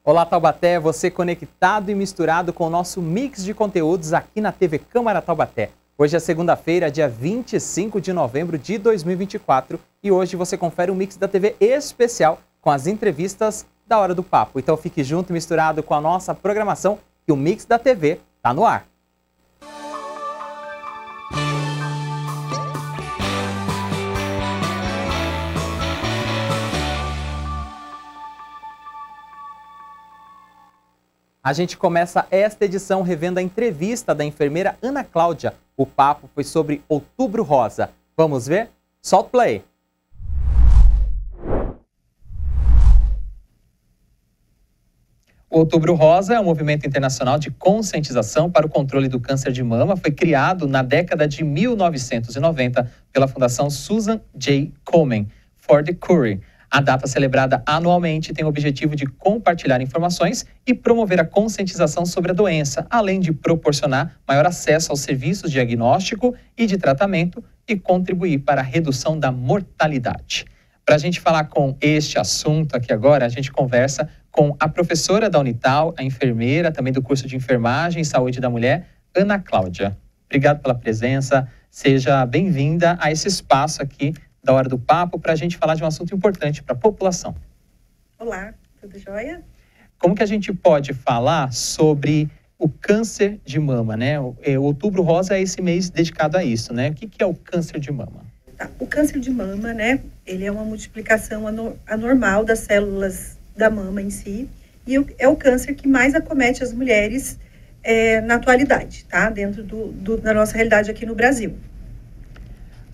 Olá Taubaté, você conectado e misturado com o nosso mix de conteúdos aqui na TV Câmara Taubaté. Hoje é segunda-feira, dia 25 de novembro de 2024 e hoje você confere um mix da TV especial com as entrevistas da Hora do Papo. Então fique junto e misturado com a nossa programação que o mix da TV tá no ar. A gente começa esta edição revendo a entrevista da enfermeira Ana Cláudia. O papo foi sobre Outubro Rosa. Vamos ver? Solta o play! O Outubro Rosa é um movimento internacional de conscientização para o controle do câncer de mama. Foi criado na década de 1990 pela Fundação Susan J. Komen for the Cure. A data celebrada anualmente tem o objetivo de compartilhar informações e promover a conscientização sobre a doença, além de proporcionar maior acesso aos serviços de diagnóstico e de tratamento e contribuir para a redução da mortalidade. Para a gente falar com este assunto aqui agora, a gente conversa com a professora da Unital, a enfermeira, também do curso de Enfermagem e Saúde da Mulher, Ana Cláudia. Obrigado pela presença, seja bem-vinda a esse espaço aqui da Hora do Papo, para a gente falar de um assunto importante para a população. Olá, tudo jóia? Como que a gente pode falar sobre o câncer de mama, né? O Outubro Rosa é esse mês dedicado a isso, né? O que é o câncer de mama? Tá. O câncer de mama, né? Ele é uma multiplicação anormal das células da mama em si, e é o câncer que mais acomete as mulheres na atualidade, tá? Dentro da nossa realidade aqui no Brasil.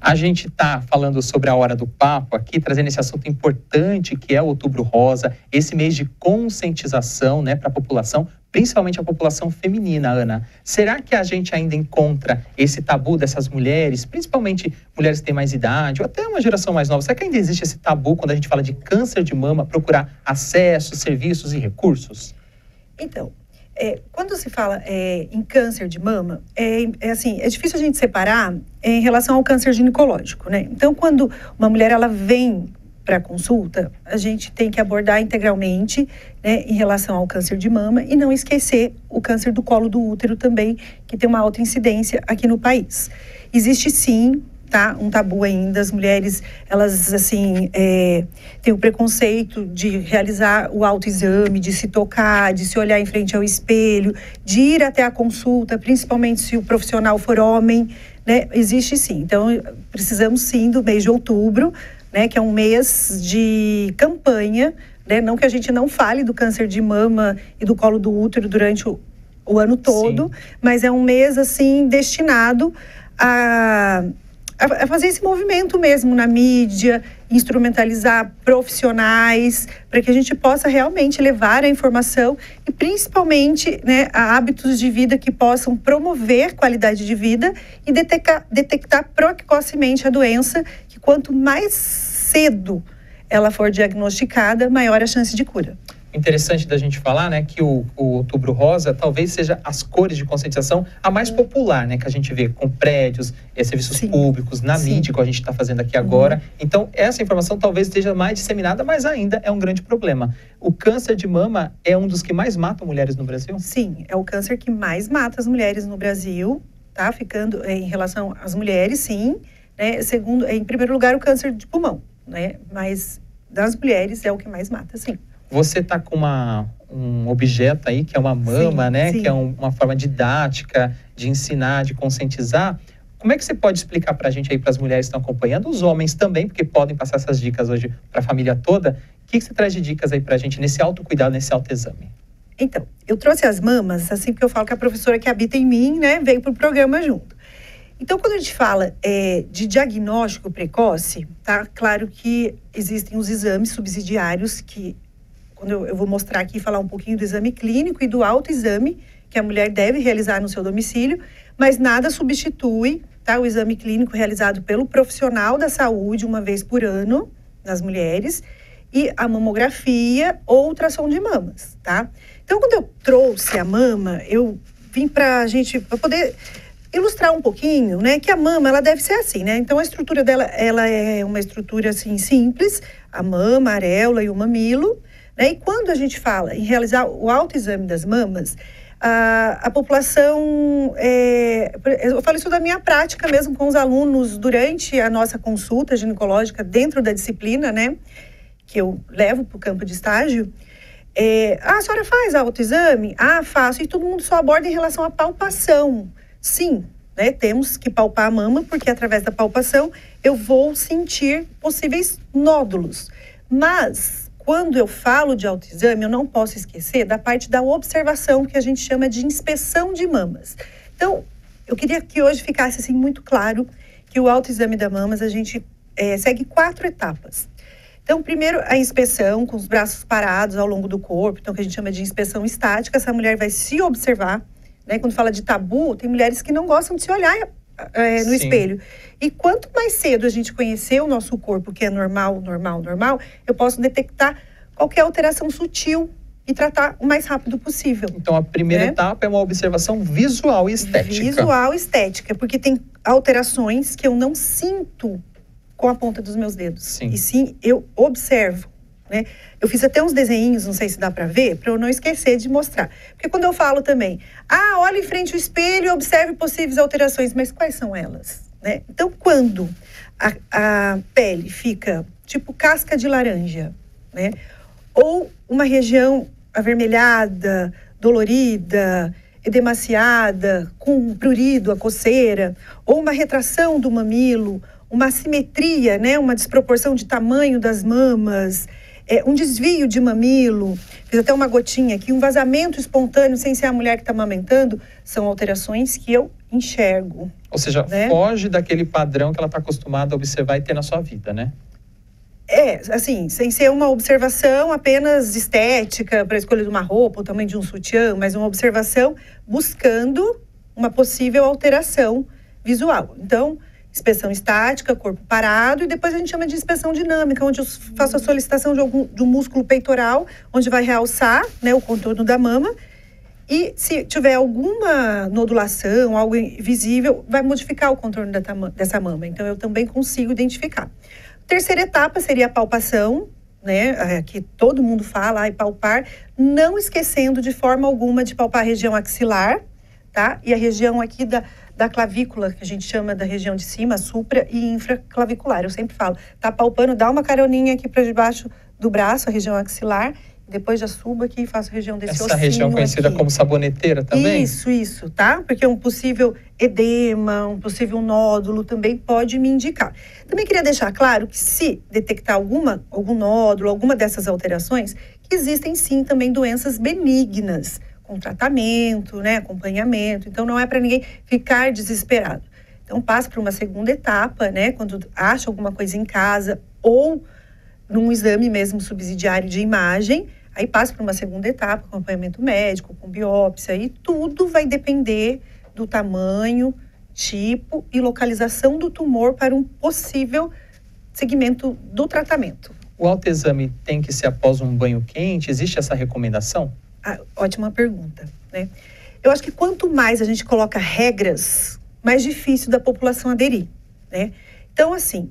A gente está falando sobre a Hora do Papo aqui, trazendo esse assunto importante que é o Outubro Rosa, esse mês de conscientização, né, para a população, principalmente a população feminina, Ana. Será que a gente ainda encontra esse tabu dessas mulheres, principalmente mulheres que têm mais idade, ou até uma geração mais nova? Será que ainda existe esse tabu quando a gente fala de câncer de mama, procurar acesso, serviços e recursos? Então, quando se fala em câncer de mama, é difícil a gente separar em relação ao câncer ginecológico, né? Então, quando uma mulher ela vem para a consulta, a gente tem que abordar integralmente, né, em relação ao câncer de mama e não esquecer o câncer do colo do útero também, que tem uma alta incidência aqui no país. Existe sim, tá, um tabu ainda, as mulheres, elas, assim, têm o preconceito de realizar o autoexame, de se tocar, de se olhar em frente ao espelho, de ir até a consulta, principalmente se o profissional for homem, né, existe sim. Então, precisamos sim do mês de outubro, né, que é um mês de campanha, né, não que a gente não fale do câncer de mama e do colo do útero durante o ano todo, sim, mas é um mês, assim, destinado a fazer esse movimento mesmo na mídia, instrumentalizar profissionais, para que a gente possa realmente levar a informação e principalmente, né, a hábitos de vida que possam promover qualidade de vida e detectar precocemente a doença, que quanto mais cedo ela for diagnosticada, maior a chance de cura. Interessante da gente falar, né, que o Outubro Rosa talvez seja as cores de conscientização a mais popular, né, que a gente vê com prédios, serviços sim, públicos, na sim, mídia, que a gente está fazendo aqui agora. Então, essa informação talvez esteja mais disseminada, mas ainda é um grande problema. O câncer de mama é um dos que mais matam mulheres no Brasil? Sim, é o câncer que mais mata as mulheres no Brasil, tá? Ficando em relação às mulheres, sim, né? Segundo, em primeiro lugar, o câncer de pulmão, né? Mas das mulheres é o que mais mata, sim. Você está com um objeto aí, que é uma mama, sim, né? Sim. Que é uma forma didática de ensinar, de conscientizar. Como é que você pode explicar para a gente aí, para as mulheres que estão acompanhando, os homens também, porque podem passar essas dicas hoje para a família toda. O que você traz de dicas aí para a gente nesse autocuidado, nesse autoexame? Então, eu trouxe as mamas, assim, porque eu falo que a professora que habita em mim, né, veio para o programa junto. Então, quando a gente fala de diagnóstico precoce, tá? Claro que existem os exames subsidiários que quando eu vou mostrar aqui, falar um pouquinho do exame clínico e do autoexame que a mulher deve realizar no seu domicílio, mas nada substitui, tá, o exame clínico realizado pelo profissional da saúde uma vez por ano, nas mulheres, e a mamografia ou ultrassom de mamas, tá? Então, quando eu trouxe a mama, eu vim para a gente, para poder ilustrar um pouquinho, né, que a mama, ela deve ser assim, né? Então, a estrutura dela, ela é uma estrutura, assim, simples, a mama, a areola e o mamilo, né? E quando a gente fala em realizar o autoexame das mamas, a população, eu falo isso da minha prática mesmo com os alunos durante a nossa consulta ginecológica dentro da disciplina, né, que eu levo para o campo de estágio. A senhora faz autoexame? Ah, faço. E todo mundo só aborda em relação à palpação. Sim, né, temos que palpar a mama, porque através da palpação eu vou sentir possíveis nódulos. Mas quando eu falo de autoexame, eu não posso esquecer da parte da observação, que a gente chama de inspeção de mamas. Então, eu queria que hoje ficasse assim, muito claro que o autoexame das mamas, a gente segue 4 etapas. Então, primeiro, a inspeção com os braços parados ao longo do corpo, então, que a gente chama de inspeção estática. Essa mulher vai se observar, né? Quando fala de tabu, tem mulheres que não gostam de se olhar no espelho. E quanto mais cedo a gente conhecer o nosso corpo, que é normal, eu posso detectar qualquer alteração sutil e tratar o mais rápido possível. Então, a primeira etapa é uma observação visual e estética. Visual e estética, porque tem alterações que eu não sinto com a ponta dos meus dedos. Sim. E sim, eu observo, né? Eu fiz até uns desenhinhos, não sei se dá para ver, para eu não esquecer de mostrar. Porque quando eu falo também, olha em frente ao espelho e observe possíveis alterações, mas quais são elas? Né? Então, quando a pele fica tipo casca de laranja, né? Ou uma região avermelhada, dolorida, edemaciada, com prurido, a coceira, ou uma retração do mamilo, uma assimetria, né? Uma desproporção de tamanho das mamas, um desvio de mamilo, fiz até uma gotinha aqui, um vazamento espontâneo sem ser a mulher que está amamentando, são alterações que eu enxergo. Ou seja, né? Foge daquele padrão que ela está acostumada a observar e ter na sua vida, né? Assim, sem ser uma observação apenas estética para a escolha de uma roupa, o tamanho de um sutiã, mas uma observação buscando uma possível alteração visual. Então, inspeção estática, corpo parado, e depois a gente chama de inspeção dinâmica, onde eu faço a solicitação de um músculo peitoral, onde vai realçar, né, o contorno da mama, e se tiver alguma nodulação, algo visível, vai modificar o contorno dessa mama. Então, eu também consigo identificar. Terceira etapa seria a palpação, né, que todo mundo fala, palpar, não esquecendo de forma alguma de palpar a região axilar, tá? E a região aqui da clavícula, que a gente chama da região de cima, supra e infraclavicular. Eu sempre falo, tá palpando, dá uma caroninha aqui para debaixo do braço, a região axilar, depois já subo aqui e faço a região desse ossinho. Essa região conhecida aqui como saboneteira também? Isso, tá? Porque um possível edema, um possível nódulo também pode me indicar. Também queria deixar claro que se detectar algum nódulo, alguma dessas alterações, que existem sim também doenças benignas, com tratamento, né, acompanhamento. Então, não é para ninguém ficar desesperado. Então, passa para uma segunda etapa, né, quando acha alguma coisa em casa ou num exame mesmo subsidiário de imagem, aí passa para uma segunda etapa, acompanhamento médico, com biópsia, e tudo vai depender do tamanho, tipo e localização do tumor para um possível segmento do tratamento. O autoexame tem que ser após um banho quente? Existe essa recomendação? Ótima pergunta, né? Eu acho que quanto mais a gente coloca regras, mais difícil da população aderir, né? Então, assim,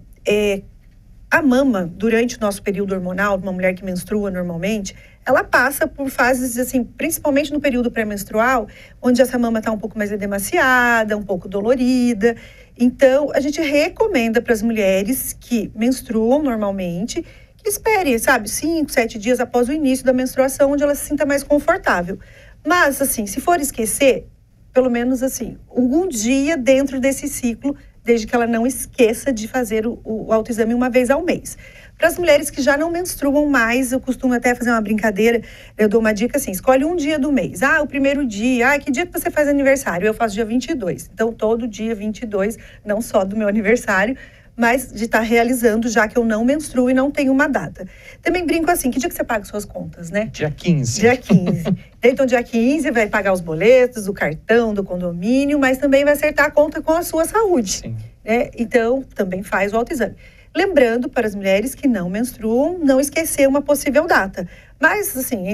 a mama, durante o nosso período hormonal, uma mulher que menstrua normalmente, ela passa por fases, assim, principalmente no período pré-menstrual, onde essa mama está um pouco mais edemaciada, um pouco dolorida. Então, a gente recomenda para as mulheres que menstruam normalmente que espere, 5, 7 dias após o início da menstruação, onde ela se sinta mais confortável. Mas, assim, se for esquecer, pelo menos, assim, algum dia dentro desse ciclo, desde que ela não esqueça de fazer o autoexame uma vez ao mês. Para as mulheres que já não menstruam mais, eu costumo até fazer uma brincadeira, eu dou uma dica assim, escolhe um dia do mês. O primeiro dia, que dia que você faz aniversário? Eu faço dia 22. Então, todo dia 22, não só do meu aniversário, mas de estar realizando, já que eu não menstruo e não tenho uma data. Também brinco assim, que dia que você paga suas contas, né? Dia 15. Dia 15. Então, dia 15 vai pagar os boletos, o cartão do condomínio, mas também vai acertar a conta com a sua saúde. Sim. Né? Então, também faz o autoexame. Lembrando para as mulheres que não menstruam, não esquecer uma possível data. Mas, assim,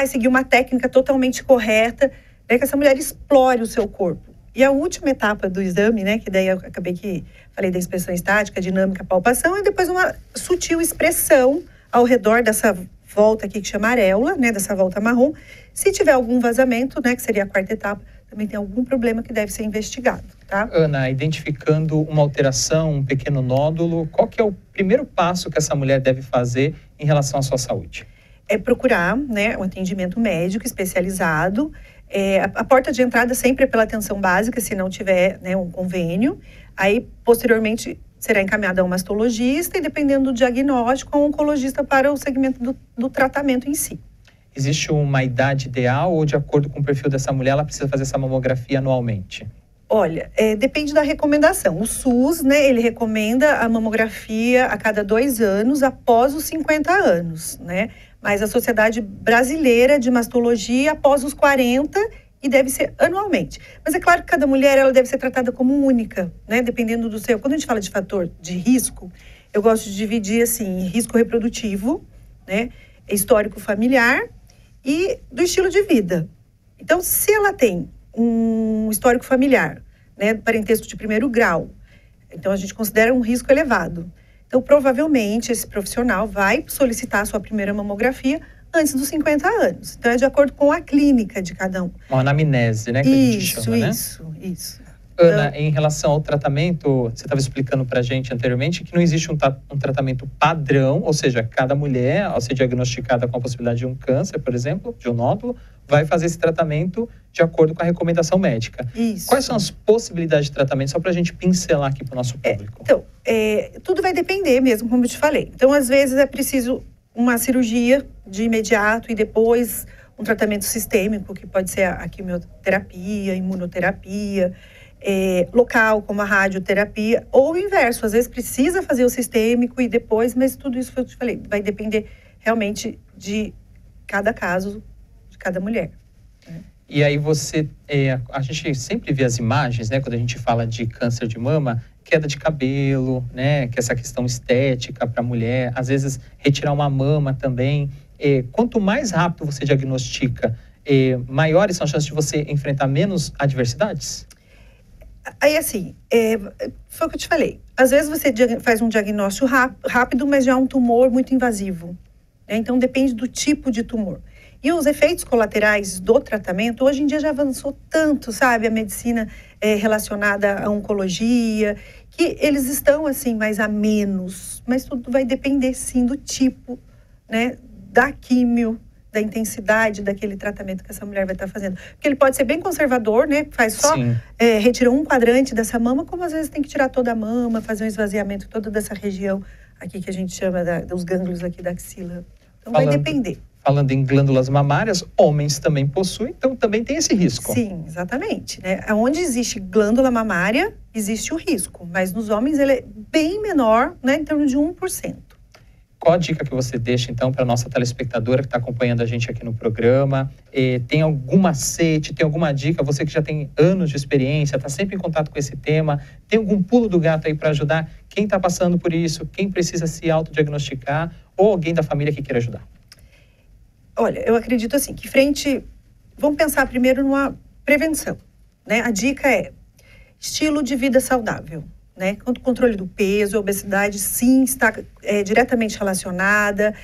seguir uma técnica totalmente correta, que essa mulher explore o seu corpo. E a última etapa do exame, né, que daí eu acabei que falei da inspeção estática, dinâmica, palpação, e depois uma sutil expressão ao redor dessa volta aqui que chama areola, né, dessa volta marrom. Se tiver algum vazamento, né, que seria a quarta etapa, também tem algum problema que deve ser investigado, tá? Ana, identificando uma alteração, um pequeno nódulo, qual que é o primeiro passo que essa mulher deve fazer em relação à sua saúde? É procurar, né, um atendimento médico especializado. A porta de entrada sempre é pela atenção básica, se não tiver, né, um convênio. Aí, posteriormente, será encaminhada a um mastologista e, dependendo do diagnóstico, a um oncologista para o segmento do tratamento em si. Existe uma idade ideal ou, de acordo com o perfil dessa mulher, ela precisa fazer essa mamografia anualmente? Olha, depende da recomendação. O SUS, né, ele recomenda a mamografia a cada 2 anos após os 50 anos, né? Mas a Sociedade Brasileira de Mastologia após os 40 e deve ser anualmente. Mas é claro que cada mulher ela deve ser tratada como única, né? Dependendo do seu... Quando a gente fala de fator de risco, eu gosto de dividir assim, risco reprodutivo, né? Histórico familiar e do estilo de vida. Então, se ela tem um histórico familiar, né, parentesco de primeiro grau, então a gente considera um risco elevado. Então, provavelmente, esse profissional vai solicitar a sua primeira mamografia antes dos 50 anos. Então, é de acordo com a clínica de cada um. Uma anamnese, né, que a gente chama, né? Isso. Ana, em relação ao tratamento, você estava explicando para a gente anteriormente que não existe um tratamento padrão, ou seja, cada mulher, ao ser diagnosticada com a possibilidade de um câncer, por exemplo, de um nódulo, vai fazer esse tratamento de acordo com a recomendação médica. Isso. Quais são as possibilidades de tratamento, só para a gente pincelar aqui para o nosso público? Tudo vai depender mesmo, como eu te falei. Então, às vezes, é preciso uma cirurgia de imediato e depois um tratamento sistêmico, que pode ser a quimioterapia, imunoterapia, local, como a radioterapia, ou o inverso, às vezes precisa fazer o sistêmico e depois, mas tudo isso que eu te falei, vai depender realmente de cada caso, de cada mulher. E aí a gente sempre vê as imagens, né, quando a gente fala de câncer de mama, queda de cabelo, né, que é essa questão estética para a mulher, às vezes retirar uma mama também. Quanto mais rápido você diagnostica, maiores são as chances de você enfrentar menos adversidades? Aí, assim, foi o que eu te falei. Às vezes você faz um diagnóstico rápido, mas já é um tumor muito invasivo, né? Então, depende do tipo de tumor. E os efeitos colaterais do tratamento, hoje em dia já avançou tanto, sabe? A medicina relacionada à oncologia, que eles estão, assim, mais a menos. Mas tudo vai depender, sim, do tipo, né? Da químio, da intensidade daquele tratamento que essa mulher vai estar fazendo. Porque ele pode ser bem conservador, né? Faz só, retira um quadrante dessa mama, como às vezes tem que tirar toda a mama, fazer um esvaziamento toda dessa região aqui que a gente chama dos gânglios aqui da axila. Então vai depender. Falando em glândulas mamárias, homens também possuem, então também tem esse risco. Sim, exatamente, né? Onde existe glândula mamária, existe o risco, mas nos homens ele é bem menor, né? Em torno de 1%. Qual a dica que você deixa, então, para a nossa telespectadora que está acompanhando a gente aqui no programa? Tem algum macete, tem alguma dica? Você que já tem anos de experiência, está sempre em contato com esse tema, tem algum pulo do gato aí para ajudar quem está passando por isso, quem precisa se autodiagnosticar ou alguém da família que queira ajudar? Olha, eu acredito assim, que vamos pensar primeiro numa prevenção, né? A dica é estilo de vida saudável. Né? O controle do peso, a obesidade, sim, está diretamente relacionada.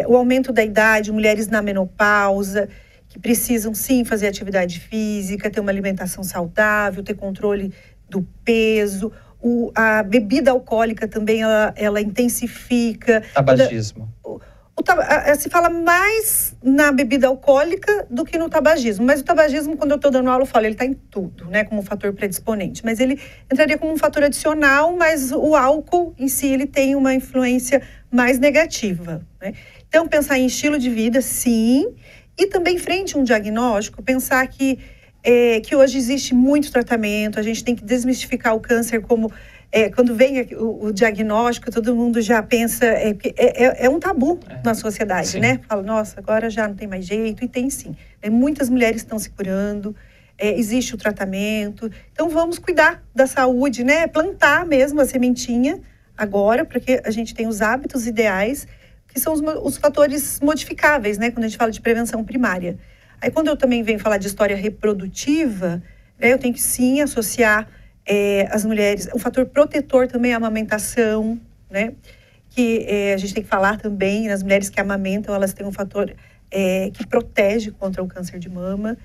O aumento da idade, mulheres na menopausa, que precisam, sim, fazer atividade física, ter uma alimentação saudável, ter controle do peso. A bebida alcoólica também, ela intensifica. Tabagismo. Se fala mais na bebida alcoólica do que no tabagismo. Mas o tabagismo, quando eu estou dando aula, eu falo, ele está em tudo, né? Como um fator predisponente. Mas ele entraria como um fator adicional, mas o álcool em si, ele tem uma influência mais negativa, né? Então, pensar em estilo de vida, sim. E também, frente a um diagnóstico, pensar que hoje existe muito tratamento. A gente tem que desmistificar o câncer como... quando vem o diagnóstico, todo mundo já pensa... É um tabu na sociedade, sim, né? Fala, nossa, agora já não tem mais jeito. E tem sim. Muitas mulheres estão se curando. Existe o tratamento. Então, vamos cuidar da saúde, né? Plantar mesmo a sementinha agora, porque a gente tem os hábitos ideais, que são os fatores modificáveis, né? Quando a gente fala de prevenção primária. Aí, quando eu também venho falar de história reprodutiva... né? Eu tenho que sim associar as mulheres, o fator protetor também é a amamentação, né? Que a gente tem que falar também, nas mulheres que amamentam, elas têm um fator que protege contra o câncer de mama.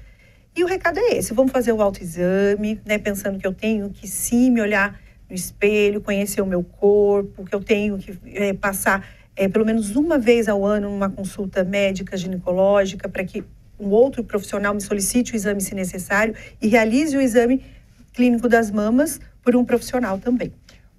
E o recado é esse, vamos fazer o autoexame, né? Pensando que eu tenho que sim me olhar no espelho, conhecer o meu corpo, que eu tenho que passar pelo menos uma vez ao ano numa consulta médica ginecológica para que um outro profissional me solicite o exame se necessário e realize o exame clínico das mamas por um profissional também.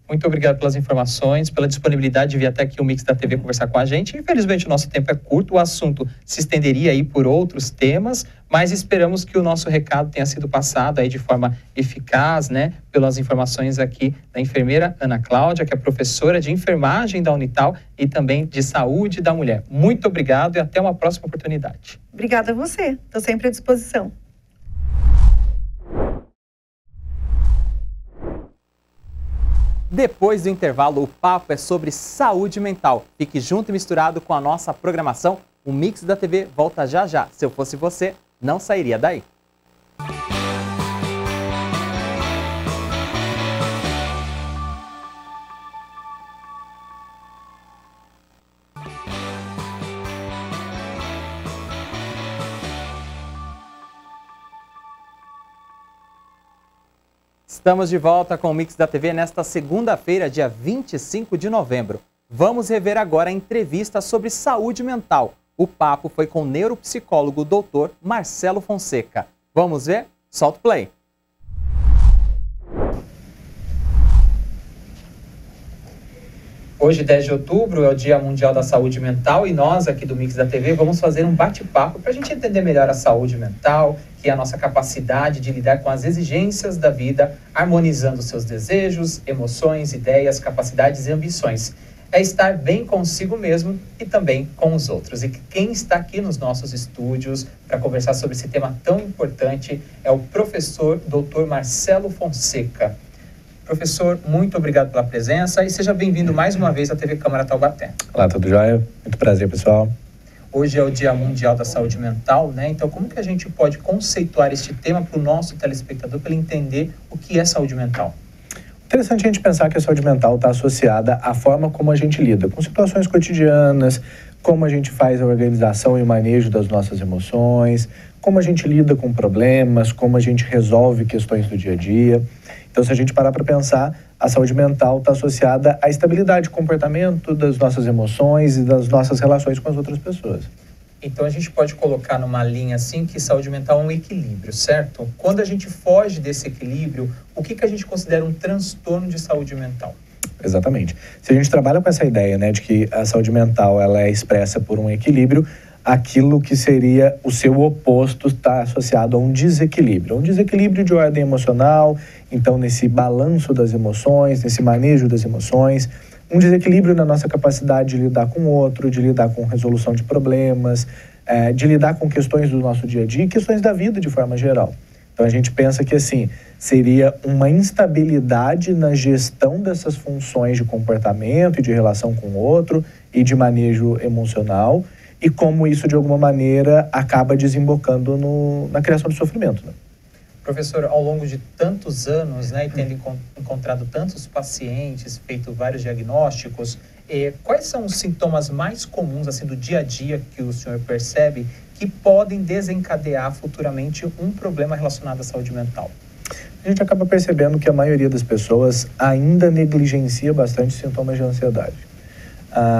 Muito obrigado pelas informações, pela disponibilidade de vir até aqui o Mix da TV conversar com a gente. Infelizmente o nosso tempo é curto, o assunto se estenderia aí por outros temas, mas esperamos que o nosso recado tenha sido passado aí de forma eficaz, né? Pelas informações aqui da enfermeira Ana Cláudia, que é professora de enfermagem da Unital e também de saúde da mulher. Muito obrigado e até uma próxima oportunidade. Obrigada a você, estou sempre à disposição. Depois do intervalo, o papo é sobre saúde mental. Fique junto e misturado com a nossa programação. O Mix da TV volta já já. Se eu fosse você, não sairia daí. Estamos de volta com o Mix da TV nesta segunda-feira, dia 25 de novembro. Vamos rever agora a entrevista sobre saúde mental. O papo foi com o neuropsicólogo Dr. Marcelo Fonseca. Vamos ver? Solta o play. Hoje, 10 de outubro, é o Dia Mundial da Saúde Mental e nós aqui do Mix da TV vamos fazer um bate-papo para a gente entender melhor a saúde mental, que é a nossa capacidade de lidar com as exigências da vida, harmonizando seus desejos, emoções, ideias, capacidades e ambições. É estar bem consigo mesmo e também com os outros. E quem está aqui nos nossos estúdios para conversar sobre esse tema tão importante é o professor Dr. Marcelo Fonseca. Professor, muito obrigado pela presença e seja bem-vindo mais uma vez à TV Câmara Taubaté. Olá, tudo jóia? Muito prazer, pessoal. Hoje é o Dia Mundial da Saúde Mental, né? Então, como que a gente pode conceituar este tema para o nosso telespectador, para ele entender o que é saúde mental? Interessante a gente pensar que a saúde mental está associada à forma como a gente lida com situações cotidianas, como a gente faz a organização e o manejo das nossas emoções, como a gente lida com problemas, como a gente resolve questões do dia a dia. Então, se a gente parar para pensar, a saúde mental está associada à estabilidade de comportamento das nossas emoções e das nossas relações com as outras pessoas. Então, a gente pode colocar numa linha assim que saúde mental é um equilíbrio, certo? Quando a gente foge desse equilíbrio, o que a gente considera um transtorno de saúde mental? Exatamente. Se a gente trabalha com essa ideia, né, de que a saúde mental ela é expressa por um equilíbrio, aquilo que seria o seu oposto está associado a um desequilíbrio de ordem emocional, então nesse balanço das emoções, nesse manejo das emoções, um desequilíbrio na nossa capacidade de lidar com o outro, de lidar com resolução de problemas, de lidar com questões do nosso dia a dia e questões da vida de forma geral. Então a gente pensa que assim, seria uma instabilidade na gestão dessas funções de comportamento e de relação com o outro e de manejo emocional, e como isso, de alguma maneira, acaba desembocando na criação de sofrimento, né? Professor, ao longo de tantos anos, né, e tendo encontrado tantos pacientes, feito vários diagnósticos, quais são os sintomas mais comuns assim, do dia a dia que o senhor percebe que podem desencadear futuramente um problema relacionado à saúde mental? A gente acaba percebendo que a maioria das pessoas ainda negligencia bastante sintomas de ansiedade.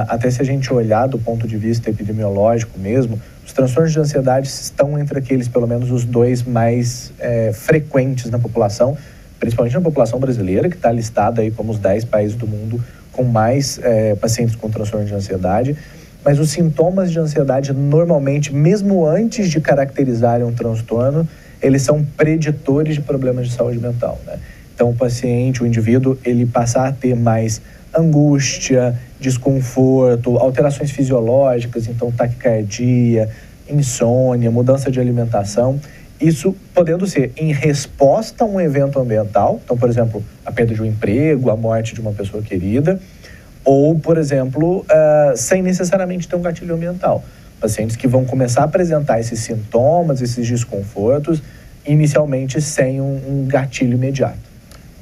Até se a gente olhar do ponto de vista epidemiológico mesmo, os transtornos de ansiedade estão entre aqueles, pelo menos, os dois mais frequentes na população, principalmente na população brasileira, que está listada aí como os 10 países do mundo com mais pacientes com transtorno de ansiedade. Mas os sintomas de ansiedade, normalmente, mesmo antes de caracterizarem um transtorno, eles são preditores de problemas de saúde mental, né? Então, o paciente, o indivíduo, ele passar a ter mais angústia, desconforto, alterações fisiológicas, então taquicardia, insônia, mudança de alimentação, isso podendo ser em resposta a um evento ambiental, então, por exemplo, a perda de um emprego, a morte de uma pessoa querida, ou, por exemplo, sem necessariamente ter um gatilho ambiental. Pacientes que vão começar a apresentar esses sintomas, esses desconfortos, inicialmente sem um gatilho imediato.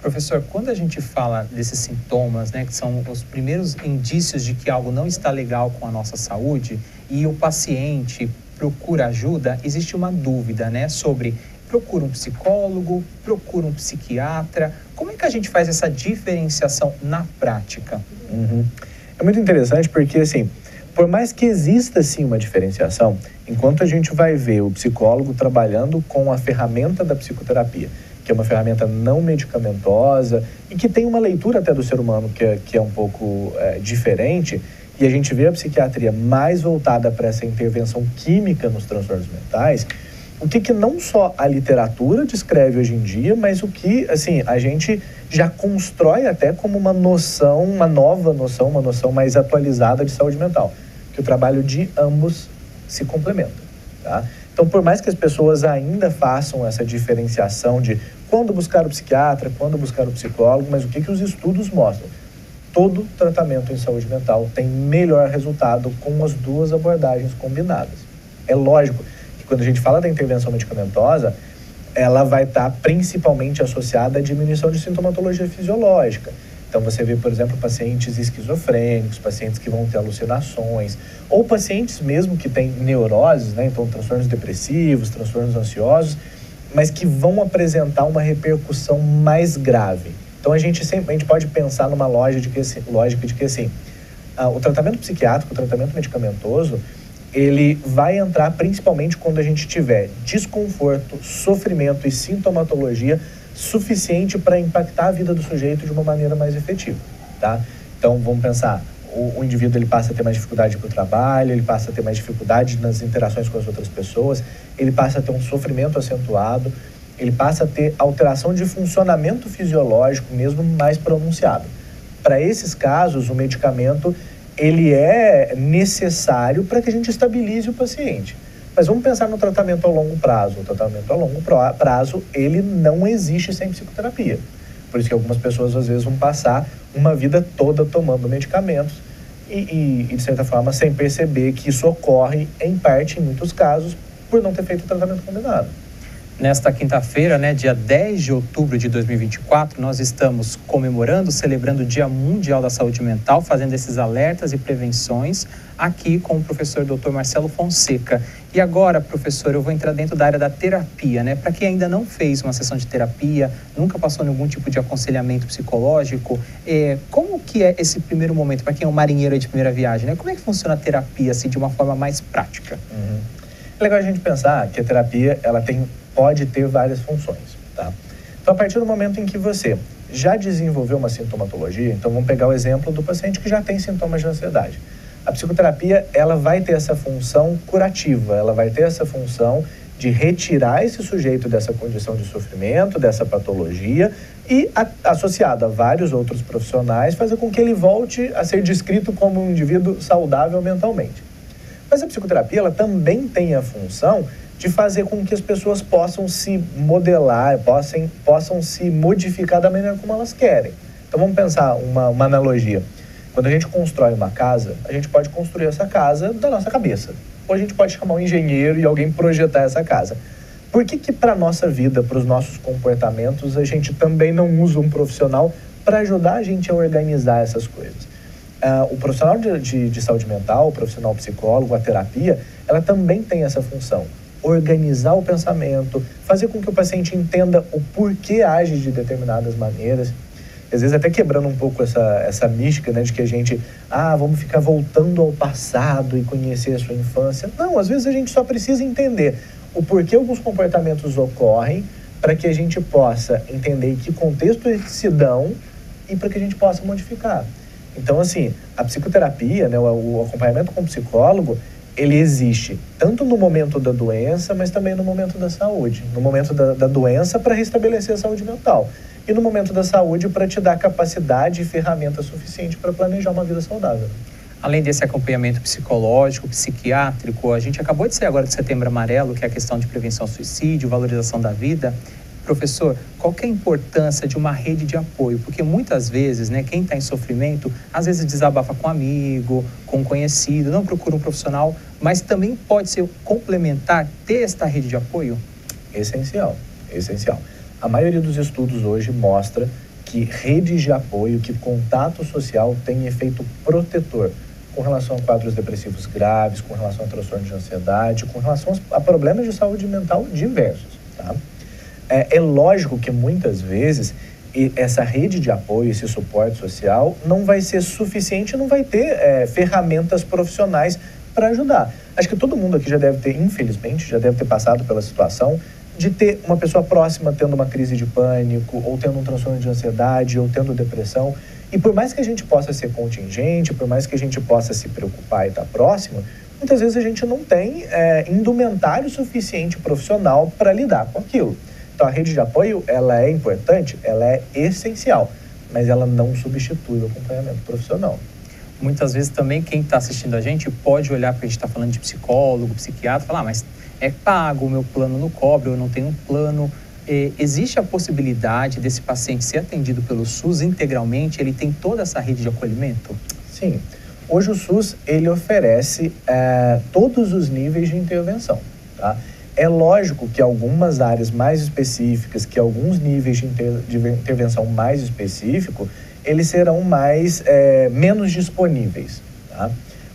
Professor, quando a gente fala desses sintomas, né, que são os primeiros indícios de que algo não está legal com a nossa saúde e o paciente procura ajuda, existe uma dúvida, né, sobre procura um psicólogo, procura um psiquiatra. Como é que a gente faz essa diferenciação na prática? É muito interessante porque, assim, por mais que exista, sim, uma diferenciação, enquanto a gente vai ver o psicólogo trabalhando com a ferramenta da psicoterapia, que é uma ferramenta não medicamentosa e que tem uma leitura até do ser humano que é um pouco diferente, e a gente vê a psiquiatria mais voltada para essa intervenção química nos transtornos mentais, o que não só a literatura descreve hoje em dia, mas o que, assim, a gente já constrói até como uma noção, uma nova noção, uma noção mais atualizada de saúde mental, que o trabalho de ambos se complementa, tá? Então, por mais que as pessoas ainda façam essa diferenciação de quando buscar o psiquiatra, quando buscar o psicólogo, mas o que os estudos mostram? Todo tratamento em saúde mental tem melhor resultado com as duas abordagens combinadas. É lógico que quando a gente fala da intervenção medicamentosa, ela vai estar principalmente associada à diminuição de sintomatologia fisiológica. Então, você vê, por exemplo, pacientes esquizofrênicos, pacientes que vão ter alucinações, ou pacientes mesmo que têm neuroses, né? Então, transtornos depressivos, transtornos ansiosos, mas que vão apresentar uma repercussão mais grave. Então, a gente pode pensar numa lógica de que, assim, o tratamento psiquiátrico, o tratamento medicamentoso, ele vai entrar principalmente quando a gente tiver desconforto, sofrimento e sintomatologia suficiente para impactar a vida do sujeito de uma maneira mais efetiva, tá? Então, vamos pensar, o indivíduo ele passa a ter mais dificuldade para o trabalho, ele passa a ter mais dificuldade nas interações com as outras pessoas, ele passa a ter um sofrimento acentuado, ele passa a ter alteração de funcionamento fisiológico mesmo mais pronunciado. Para esses casos, o medicamento ele é necessário para que a gente estabilize o paciente. Mas vamos pensar no tratamento a longo prazo. O tratamento a longo prazo, ele não existe sem psicoterapia. Por isso que algumas pessoas, às vezes, vão passar uma vida toda tomando medicamentos e de certa forma, sem perceber que isso ocorre, em parte, em muitos casos, por não ter feito o tratamento combinado. Nesta quinta-feira, né, dia 10 de outubro de 2024, nós estamos comemorando, celebrando o Dia Mundial da Saúde Mental, fazendo esses alertas e prevenções aqui com o professor Dr. Marcelo Fonseca. E agora, professor, eu vou entrar dentro da área da terapia, né? Para quem ainda não fez uma sessão de terapia, nunca passou em algum tipo de aconselhamento psicológico, como que é esse primeiro momento, para quem é um marinheiro aí de primeira viagem, né? Como é que funciona a terapia, assim, de uma forma mais prática? É legal a gente pensar que a terapia, ela pode ter várias funções, tá? Então, a partir do momento em que você já desenvolveu uma sintomatologia, então vamos pegar o exemplo do paciente que já tem sintomas de ansiedade. A psicoterapia, ela vai ter essa função curativa, ela vai ter essa função de retirar esse sujeito dessa condição de sofrimento, dessa patologia e, associado a vários outros profissionais, fazer com que ele volte a ser descrito como um indivíduo saudável mentalmente. Mas a psicoterapia, ela também tem a função de fazer com que as pessoas possam se modelar, possam se modificar da maneira como elas querem. Então, vamos pensar uma analogia. Quando a gente constrói uma casa, a gente pode construir essa casa da nossa cabeça. Ou a gente pode chamar um engenheiro e alguém projetar essa casa. Por que para a nossa vida, para os nossos comportamentos, a gente também não usa um profissional para ajudar a gente a organizar essas coisas? O profissional de saúde mental, o profissional psicólogo, a terapia, ela também tem essa função. Organizar o pensamento, fazer com que o paciente entenda o porquê age de determinadas maneiras. Às vezes até quebrando um pouco essa mística, né, de que a gente, vamos ficar voltando ao passado e conhecer a sua infância. Não, às vezes a gente só precisa entender o porquê alguns comportamentos ocorrem para que a gente possa entender em que contexto eles se dão e para que a gente possa modificar. Então, assim, a psicoterapia, né, o acompanhamento com o psicólogo, ele existe tanto no momento da doença, mas também no momento da saúde. No momento da doença, para restabelecer a saúde mental. E no momento da saúde, para te dar capacidade e ferramenta suficiente para planejar uma vida saudável. Além desse acompanhamento psicológico, psiquiátrico, a gente acabou de sair agora do Setembro Amarelo, que é a questão de prevenção ao suicídio, valorização da vida. Professor, qual que é a importância de uma rede de apoio? Porque muitas vezes, né, quem está em sofrimento, às vezes desabafa com um amigo, com um conhecido, não procura um profissional, mas também pode ser complementar ter esta rede de apoio? Essencial. é essencial. A maioria dos estudos hoje mostra que redes de apoio, que contato social tem efeito protetor com relação a quadros depressivos graves, com relação a transtornos de ansiedade, com relação a problemas de saúde mental diversos, tá? É lógico que muitas vezes essa rede de apoio, esse suporte social não vai ser suficiente, não vai ter ferramentas profissionais para ajudar. Acho que todo mundo aqui já deve ter, infelizmente, já deve ter passado pela situação de ter uma pessoa próxima tendo uma crise de pânico, ou tendo um transtorno de ansiedade, ou tendo depressão. E por mais que a gente possa ser contingente, por mais que a gente possa se preocupar e estar próximo, muitas vezes a gente não tem indumentário suficiente profissional para lidar com aquilo. Então, a rede de apoio, ela é importante, ela é essencial, mas ela não substitui o acompanhamento profissional. Muitas vezes também quem está assistindo a gente pode olhar, porque a gente está falando de psicólogo, psiquiatra, falar, mas é pago, o meu plano não cobre, eu não tenho um plano. Existe a possibilidade desse paciente ser atendido pelo SUS integralmente? Ele tem toda essa rede de acolhimento? Sim. Hoje o SUS, ele oferece todos os níveis de intervenção, tá? É lógico que algumas áreas mais específicas, que alguns níveis de intervenção mais específicos, eles serão menos disponíveis, tá?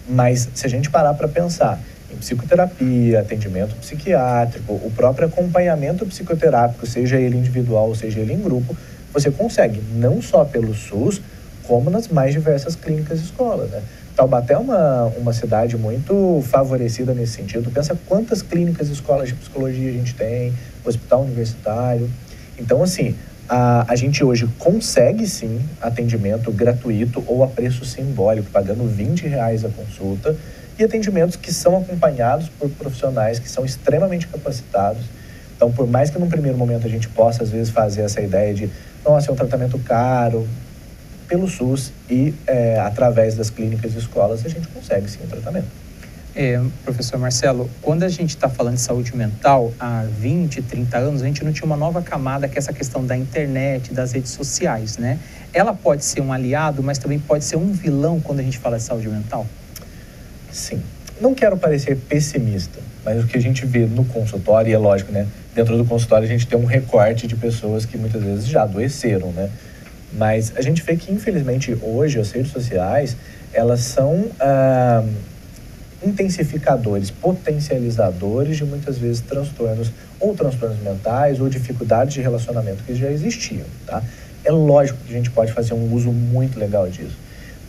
Mas se a gente parar para pensar em psicoterapia, atendimento psiquiátrico, o próprio acompanhamento psicoterápico, seja ele individual ou seja ele em grupo, você consegue não só pelo SUS, como nas mais diversas clínicas e escolas, né? Taubaté é uma cidade muito favorecida nesse sentido. Pensa quantas clínicas e escolas de psicologia a gente tem, hospital universitário. Então, assim, a gente hoje consegue, sim, atendimento gratuito ou a preço simbólico, pagando R$20 a consulta, e atendimentos que são acompanhados por profissionais que são extremamente capacitados. Então, por mais que num primeiro momento a gente possa, às vezes, fazer essa ideia de, nossa, é um tratamento caro, pelo SUS e através das clínicas e escolas a gente consegue, sim, o tratamento. Professor Marcelo, quando a gente está falando de saúde mental, há 20, 30 anos, a gente não tinha uma nova camada, que é essa questão da internet, das redes sociais, né? Ela pode ser um aliado, mas também pode ser um vilão quando a gente fala de saúde mental? Sim. Não quero parecer pessimista, mas o que a gente vê no consultório, e é lógico, né? Dentro do consultório a gente tem um recorte de pessoas que muitas vezes já adoeceram, né? Mas a gente vê que, infelizmente, hoje as redes sociais, elas são intensificadores, potencializadores de muitas vezes transtornos mentais ou dificuldades de relacionamento que já existiam, tá? É lógico que a gente pode fazer um uso muito legal disso.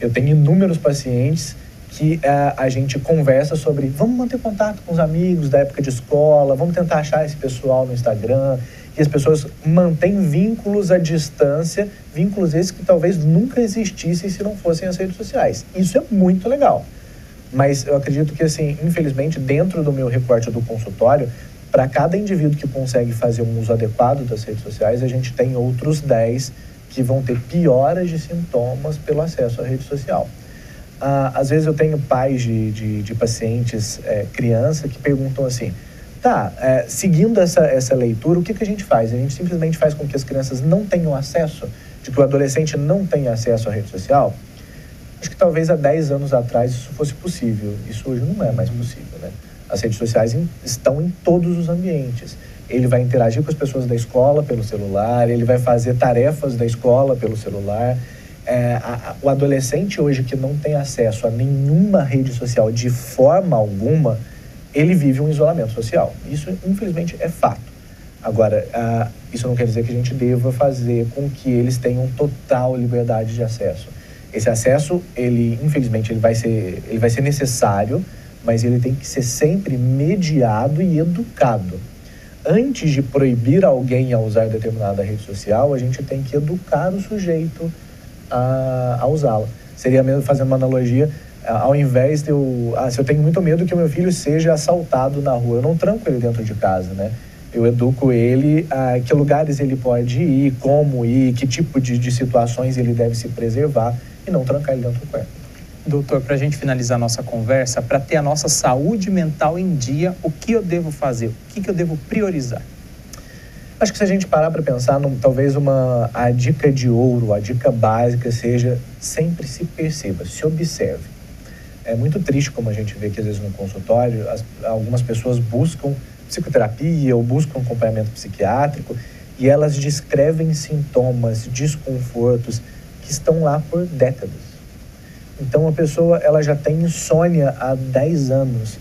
Eu tenho inúmeros pacientes que a gente conversa sobre, vamos manter contato com os amigos da época de escola, vamos tentar achar esse pessoal no Instagram, e as pessoas mantêm vínculos à distância, vínculos esses que talvez nunca existissem se não fossem as redes sociais. Isso é muito legal. Mas eu acredito que, assim, infelizmente, dentro do meu recorte do consultório, para cada indivíduo que consegue fazer um uso adequado das redes sociais, a gente tem outros 10 que vão ter pioras de sintomas pelo acesso à rede social. Às vezes eu tenho pais de pacientes, criança, que perguntam assim, seguindo essa leitura, o que a gente faz? A gente simplesmente faz com que as crianças não tenham acesso, de que o adolescente não tenha acesso à rede social? Acho que talvez há 10 anos atrás isso fosse possível. Isso hoje não é mais possível, né? As redes sociais estão em todos os ambientes. Ele vai interagir com as pessoas da escola pelo celular, ele vai fazer tarefas da escola pelo celular. O adolescente hoje que não tem acesso a nenhuma rede social de forma alguma, ele vive um isolamento social. Isso, infelizmente, é fato. Agora, isso não quer dizer que a gente deva fazer com que eles tenham total liberdade de acesso. Esse acesso, infelizmente, ele vai ser necessário, mas ele tem que ser sempre mediado e educado. Antes de proibir alguém a usar determinada rede social, a gente tem que educar o sujeito a usá-la. Seria mesmo, fazendo uma analogia, ao invés de se eu tenho muito medo que o meu filho seja assaltado na rua, eu não tranco ele dentro de casa, né? Eu educo ele a que lugares ele pode ir, como ir, que tipo de situações ele deve se preservar e não trancar ele dentro do quarto. Doutor, para a gente finalizar a nossa conversa, para ter a nossa saúde mental em dia, o que eu devo fazer? O que eu devo priorizar? Acho que se a gente parar para pensar, talvez a dica de ouro, a dica básica seja sempre se perceba, se observe. É muito triste como a gente vê que às vezes no consultório algumas pessoas buscam psicoterapia ou buscam acompanhamento psiquiátrico e elas descrevem sintomas, desconfortos que estão lá por décadas. Então a pessoa ela já tem insônia há 10 anos,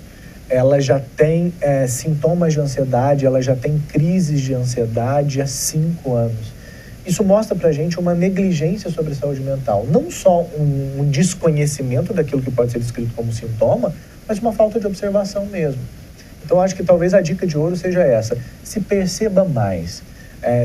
ela já tem sintomas de ansiedade, ela já tem crises de ansiedade há 5 anos. Isso mostra pra gente uma negligência sobre a saúde mental. Não só um desconhecimento daquilo que pode ser descrito como sintoma, mas uma falta de observação mesmo. Então, acho que talvez a dica de ouro seja essa. Se perceba mais,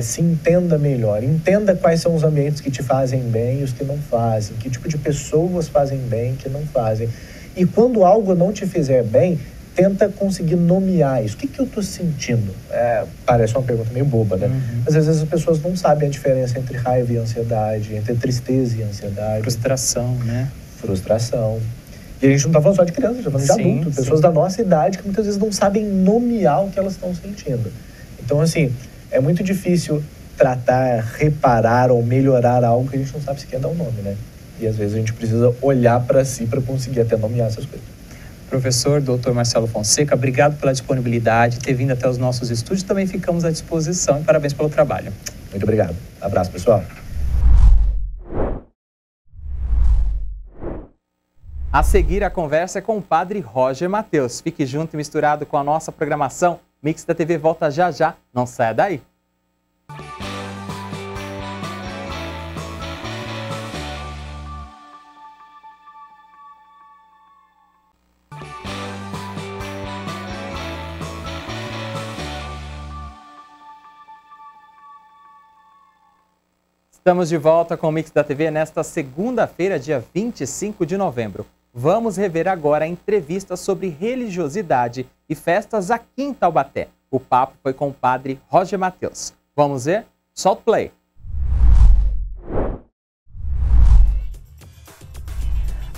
se entenda melhor. Entenda quais são os ambientes que te fazem bem e os que não fazem. Que tipo de pessoas fazem bem e que não fazem. E quando algo não te fizer bem, tenta conseguir nomear isso. O que eu estou sentindo? Parece uma pergunta meio boba, né? Mas às vezes as pessoas não sabem a diferença entre raiva e ansiedade, entre tristeza e ansiedade. Frustração, né? Frustração. E a gente não está falando só de criança, a gente está falando de adultos, pessoas da nossa idade que muitas vezes não sabem nomear o que elas estão sentindo. Então, assim, é muito difícil tratar, reparar ou melhorar algo que a gente não sabe sequer dar um nome, né? E às vezes a gente precisa olhar para si para conseguir até nomear essas coisas. Professor Dr. Marcelo Fonseca, obrigado pela disponibilidade, ter vindo até os nossos estúdios. Também ficamos à disposição e parabéns pelo trabalho. Muito obrigado. Abraço, pessoal. A seguir, a conversa é com o padre Roger Matheus. Fique junto e misturado com a nossa programação. Mix da TV volta já já. Não saia daí. Estamos de volta com o Mix da TV nesta segunda-feira, dia 25 de novembro. Vamos rever agora a entrevista sobre religiosidade e festas aqui em Taubaté. O papo foi com o padre Roger Matheus. Vamos ver? Solta o play.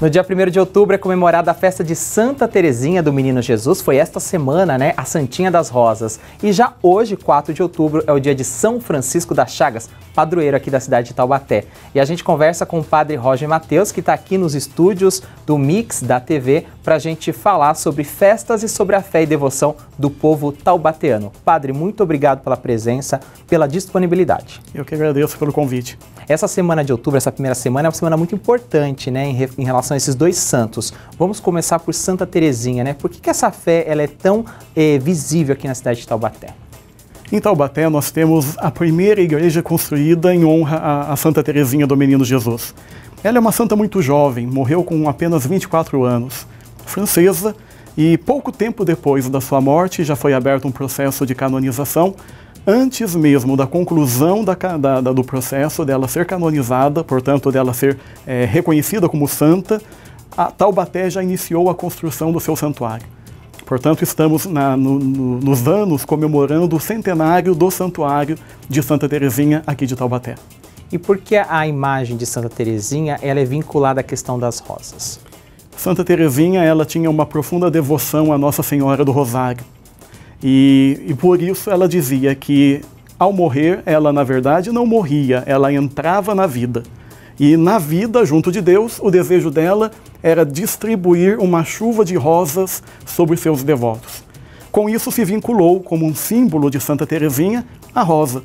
No dia 1º de outubro é comemorada a festa de Santa Terezinha do Menino Jesus. Foi esta semana, né? A Santinha das Rosas. E já hoje, 4 de outubro, é o dia de São Francisco das Chagas, padroeiro aqui da cidade de Taubaté. E a gente conversa com o padre Roger Matheus, que está aqui nos estúdios do Mix da TV, para a gente falar sobre festas e sobre a fé e devoção do povo taubateano. Padre, muito obrigado pela presença, pela disponibilidade. Eu que agradeço pelo convite. Essa semana de outubro, essa primeira semana, é uma semana muito importante, né, em relação a esses dois santos. Vamos começar por Santa Terezinha, né? Por que essa fé ela é tão visível aqui na cidade de Taubaté? Em Taubaté, nós temos a primeira igreja construída em honra a Santa Terezinha do Menino Jesus. Ela é uma santa muito jovem, morreu com apenas 24 anos, francesa, e pouco tempo depois da sua morte já foi aberto um processo de canonização. Antes mesmo da conclusão do processo dela ser canonizada, portanto dela ser reconhecida como santa, a Taubaté já iniciou a construção do seu santuário. Portanto, estamos nos anos comemorando o centenário do santuário de Santa Terezinha aqui de Taubaté. E por que a imagem de Santa Terezinha ela é vinculada à questão das rosas? Santa Terezinha ela tinha uma profunda devoção à Nossa Senhora do Rosário. E por isso ela dizia que, ao morrer, ela, na verdade, não morria, ela entrava na vida. E na vida, junto de Deus, o desejo dela era distribuir uma chuva de rosas sobre seus devotos. Com isso se vinculou, como um símbolo de Santa Terezinha, a rosa.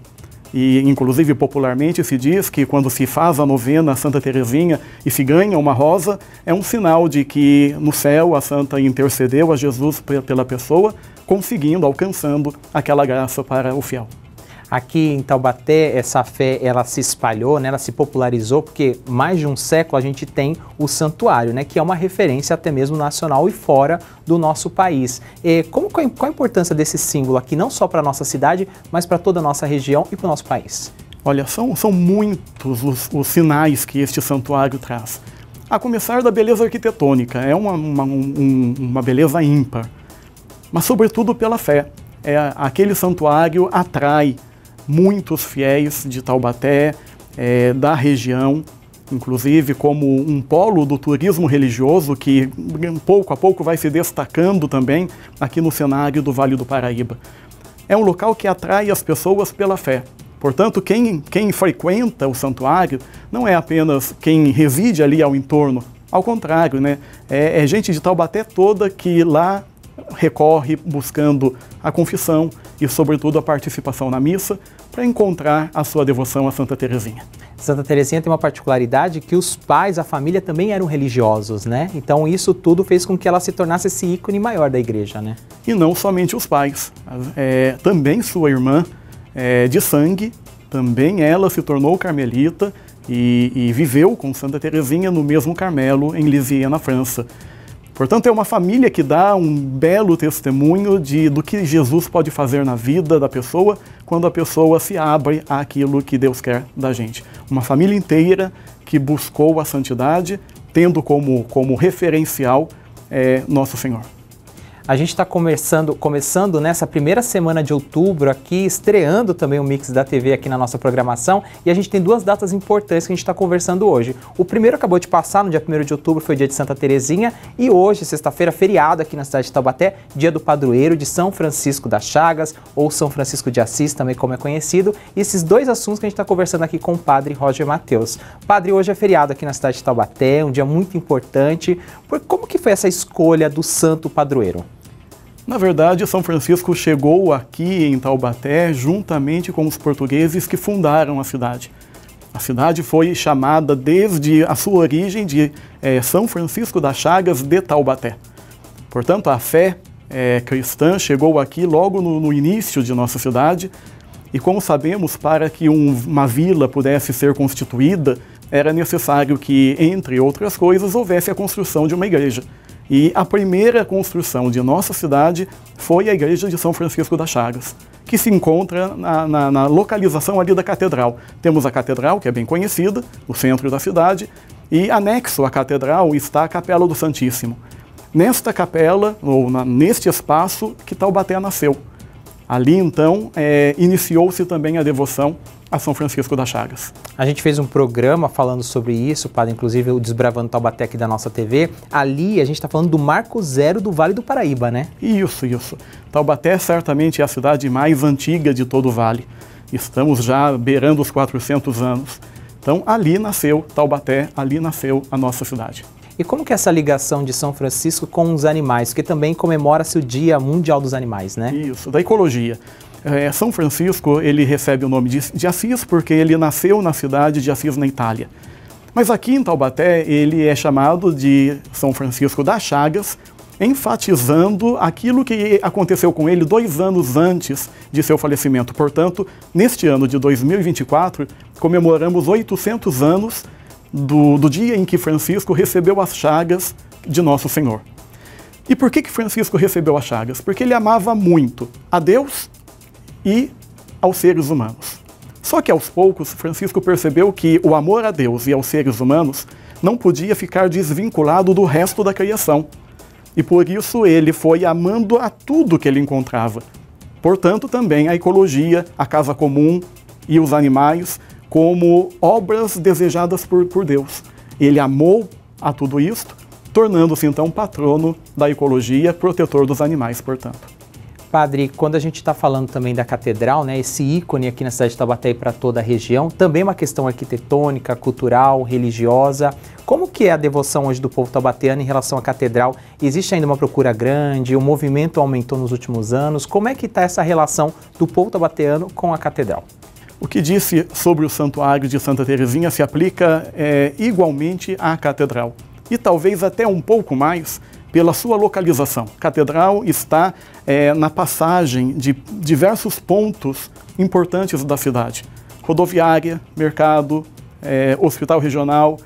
E, inclusive, popularmente se diz que quando se faz a novena a Santa Terezinha e se ganha uma rosa, é um sinal de que no céu a santa intercedeu a Jesus pela pessoa, conseguindo, alcançando aquela graça para o fiel. Aqui em Taubaté, essa fé ela se espalhou, né? Ela se popularizou, porque mais de um século a gente tem o santuário, né? Que é uma referência até mesmo nacional e fora do nosso país. Qual a importância desse símbolo aqui, não só para a nossa cidade, mas para toda a nossa região e para o nosso país? Olha, são muitos os sinais que este santuário traz. A começar da beleza arquitetônica, é uma beleza ímpar. Mas sobretudo pela fé. Aquele santuário atrai muitos fiéis de Taubaté, da região, inclusive como um polo do turismo religioso que pouco a pouco vai se destacando também aqui no cenário do Vale do Paraíba. É um local que atrai as pessoas pela fé. Portanto, quem frequenta o santuário não é apenas quem reside ali ao entorno, ao contrário, né? É gente de Taubaté toda que lá recorre buscando a confissão e, sobretudo, a participação na missa para encontrar a sua devoção a Santa Teresinha. Santa Teresinha tem uma particularidade que os pais, a família também eram religiosos, né? Então isso tudo fez com que ela se tornasse esse ícone maior da igreja, né? E não somente os pais, também sua irmã de sangue, também ela se tornou carmelita e viveu com Santa Teresinha no mesmo Carmelo, em Lisieux, na França. Portanto, é uma família que dá um belo testemunho do que Jesus pode fazer na vida da pessoa quando a pessoa se abre àquilo que Deus quer da gente. Uma família inteira que buscou a santidade, tendo como referencial Nosso Senhor. A gente está começando nessa primeira semana de outubro aqui, estreando também o Mix da TV aqui na nossa programação, e a gente tem duas datas importantes que a gente está conversando hoje. O primeiro acabou de passar, no dia 1º de outubro, foi o dia de Santa Teresinha, e hoje, sexta-feira, feriado aqui na cidade de Taubaté, dia do padroeiro de São Francisco das Chagas, ou São Francisco de Assis, também como é conhecido, e esses dois assuntos que a gente está conversando aqui com o padre Roger Matheus. Padre, hoje é feriado aqui na cidade de Taubaté, um dia muito importante. Como que foi essa escolha do santo padroeiro? Na verdade, São Francisco chegou aqui em Taubaté juntamente com os portugueses que fundaram a cidade. A cidade foi chamada desde a sua origem de São Francisco das Chagas de Taubaté. Portanto, a fé cristã chegou aqui logo no início de nossa cidade e, como sabemos, para que uma vila pudesse ser constituída, era necessário que, entre outras coisas, houvesse a construção de uma igreja. E a primeira construção de nossa cidade foi a igreja de São Francisco das Chagas, que se encontra na localização ali da catedral. Temos a catedral, que é bem conhecida, no centro da cidade, e anexo à catedral está a Capela do Santíssimo. Nesta capela, ou neste espaço, que Taubaté nasceu. Ali, então, iniciou-se também a devoção a São Francisco das Chagas. A gente fez um programa falando sobre isso, padre, inclusive o Desbravando Taubaté aqui da nossa TV. Ali a gente está falando do Marco Zero do Vale do Paraíba, né? Isso. Taubaté certamente é a cidade mais antiga de todo o Vale. Estamos já beirando os 400 anos. Então ali nasceu Taubaté, ali nasceu a nossa cidade. E como que é essa ligação de São Francisco com os animais? Porque também comemora-se o Dia Mundial dos Animais, né? Isso, da ecologia. São Francisco, ele recebe o nome de Assis porque ele nasceu na cidade de Assis, na Itália. Mas aqui em Taubaté, ele é chamado de São Francisco das Chagas, enfatizando aquilo que aconteceu com ele 2 anos antes de seu falecimento. Portanto, neste ano de 2024, comemoramos 800 anos do dia em que Francisco recebeu as chagas de Nosso Senhor. E por que Francisco recebeu as chagas? Porque ele amava muito a Deus e aos seres humanos. Só que aos poucos, Francisco percebeu que o amor a Deus e aos seres humanos não podia ficar desvinculado do resto da criação. E por isso ele foi amando a tudo que ele encontrava. Portanto, também a ecologia, a casa comum e os animais como obras desejadas por Deus. Ele amou a tudo isto, tornando-se então patrono da ecologia, protetor dos animais, portanto. Padre, quando a gente está falando também da catedral, né, esse ícone aqui na cidade de Taubaté e para toda a região, também uma questão arquitetônica, cultural, religiosa. Como que é a devoção hoje do povo taubateano em relação à catedral? Existe ainda uma procura grande? O movimento aumentou nos últimos anos? Como é que está essa relação do povo taubateano com a catedral? O que disse sobre o Santuário de Santa Teresinha se aplica igualmente à catedral. E talvez até um pouco mais pela sua localização. A catedral está na passagem de diversos pontos importantes da cidade. Rodoviária, mercado, hospital regional.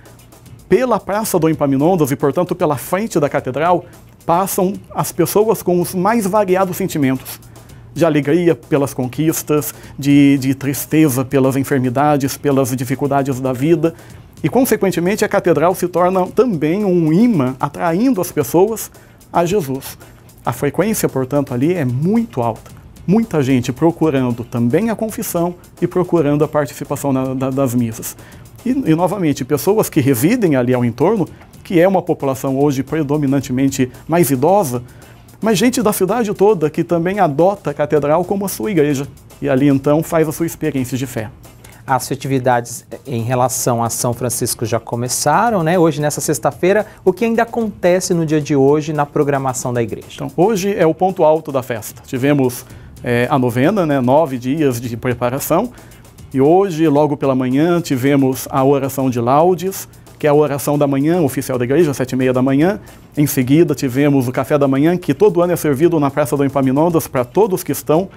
Pela Praça do Epaminondas e, portanto, pela frente da catedral, passam as pessoas com os mais variados sentimentos. De alegria pelas conquistas, de tristeza pelas enfermidades, pelas dificuldades da vida. E, consequentemente, a catedral se torna também um imã atraindo as pessoas a Jesus. A frequência, portanto, ali é muito alta. Muita gente procurando também a confissão e procurando a participação das missas. E, novamente, pessoas que residem ali ao entorno, que é uma população hoje predominantemente mais idosa, mas gente da cidade toda que também adota a catedral como a sua igreja. E ali, então, faz a sua experiência de fé. as festividades em relação a São Francisco já começaram, né? Hoje, nessa sexta-feira, o que ainda acontece no dia de hoje na programação da igreja? Então, hoje é o ponto alto da festa. Tivemos a novena, né? 9 dias de preparação. E hoje, logo pela manhã, tivemos a oração de laudes, que é a oração da manhã oficial da igreja, às 7h30 da manhã. Em seguida, tivemos o café da manhã, que todo ano é servido na Praça do Epaminondas para todos que estão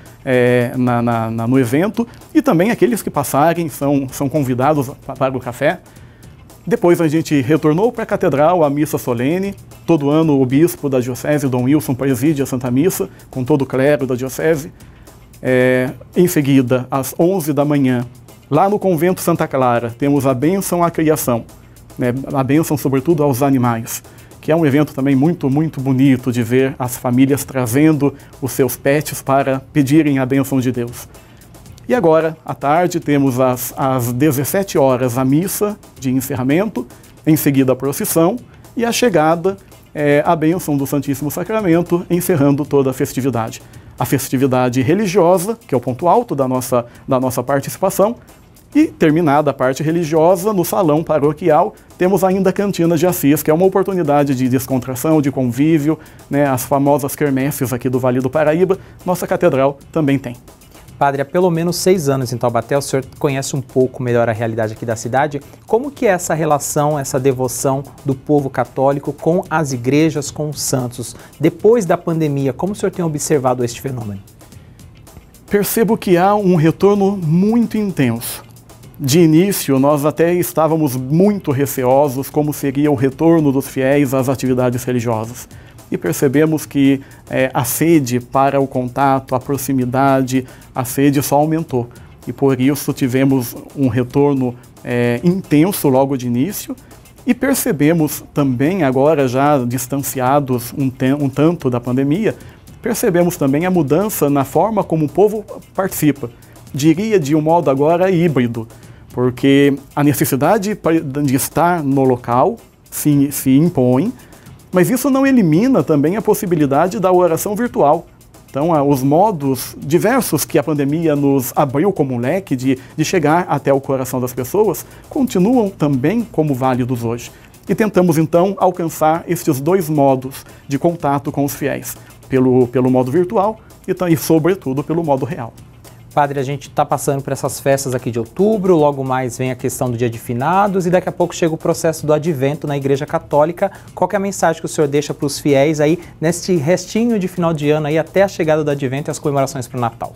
no evento. E também aqueles que passarem são convidados para o café. Depois a gente retornou para a Catedral, a missa solene. Todo ano o bispo da diocese, Dom Wilson, preside a Santa Missa, com todo o clero da diocese. Em seguida, às 11 da manhã, lá no Convento Santa Clara, temos a bênção à criação. A bênção, sobretudo, aos animais, que é um evento também muito, muito bonito de ver as famílias trazendo os seus pets para pedirem a bênção de Deus. E agora, à tarde, temos às 17 horas a missa de encerramento, em seguida a procissão e a chegada, a bênção do Santíssimo Sacramento, encerrando toda a festividade. A festividade religiosa, que é o ponto alto da nossa participação. E, terminada a parte religiosa, no salão paroquial, temos ainda a Cantina de Assis, que é uma oportunidade de descontração, de convívio, né? As famosas quermesses aqui do Vale do Paraíba, nossa catedral também tem. Padre, há pelo menos 6 anos em Taubaté, o senhor conhece um pouco melhor a realidade aqui da cidade. Como que é essa relação, essa devoção do povo católico com as igrejas, com os santos? Depois da pandemia, como o senhor tem observado este fenômeno? Percebo que há um retorno muito intenso. De início, nós até estávamos muito receosos como seria o retorno dos fiéis às atividades religiosas. E percebemos que a sede para o contato, a proximidade, a sede só aumentou. E por isso tivemos um retorno intenso logo de início. E percebemos também, agora já distanciados um tanto da pandemia, percebemos também a mudança na forma como o povo participa. Diria de um modo agora híbrido, porque a necessidade de estar no local se impõe, mas isso não elimina também a possibilidade da oração virtual. Então, os modos diversos que a pandemia nos abriu como leque de chegar até o coração das pessoas continuam também como válidos hoje. E tentamos, então, alcançar estes 2 modos de contato com os fiéis, pelo modo virtual e sobretudo, pelo modo real. Padre, a gente está passando por essas festas aqui de outubro, logo mais vem a questão do Dia de Finados e daqui a pouco chega o processo do Advento na Igreja Católica. Qual que é a mensagem que o senhor deixa para os fiéis aí neste restinho de final de ano aí até a chegada do Advento e as comemorações para o Natal?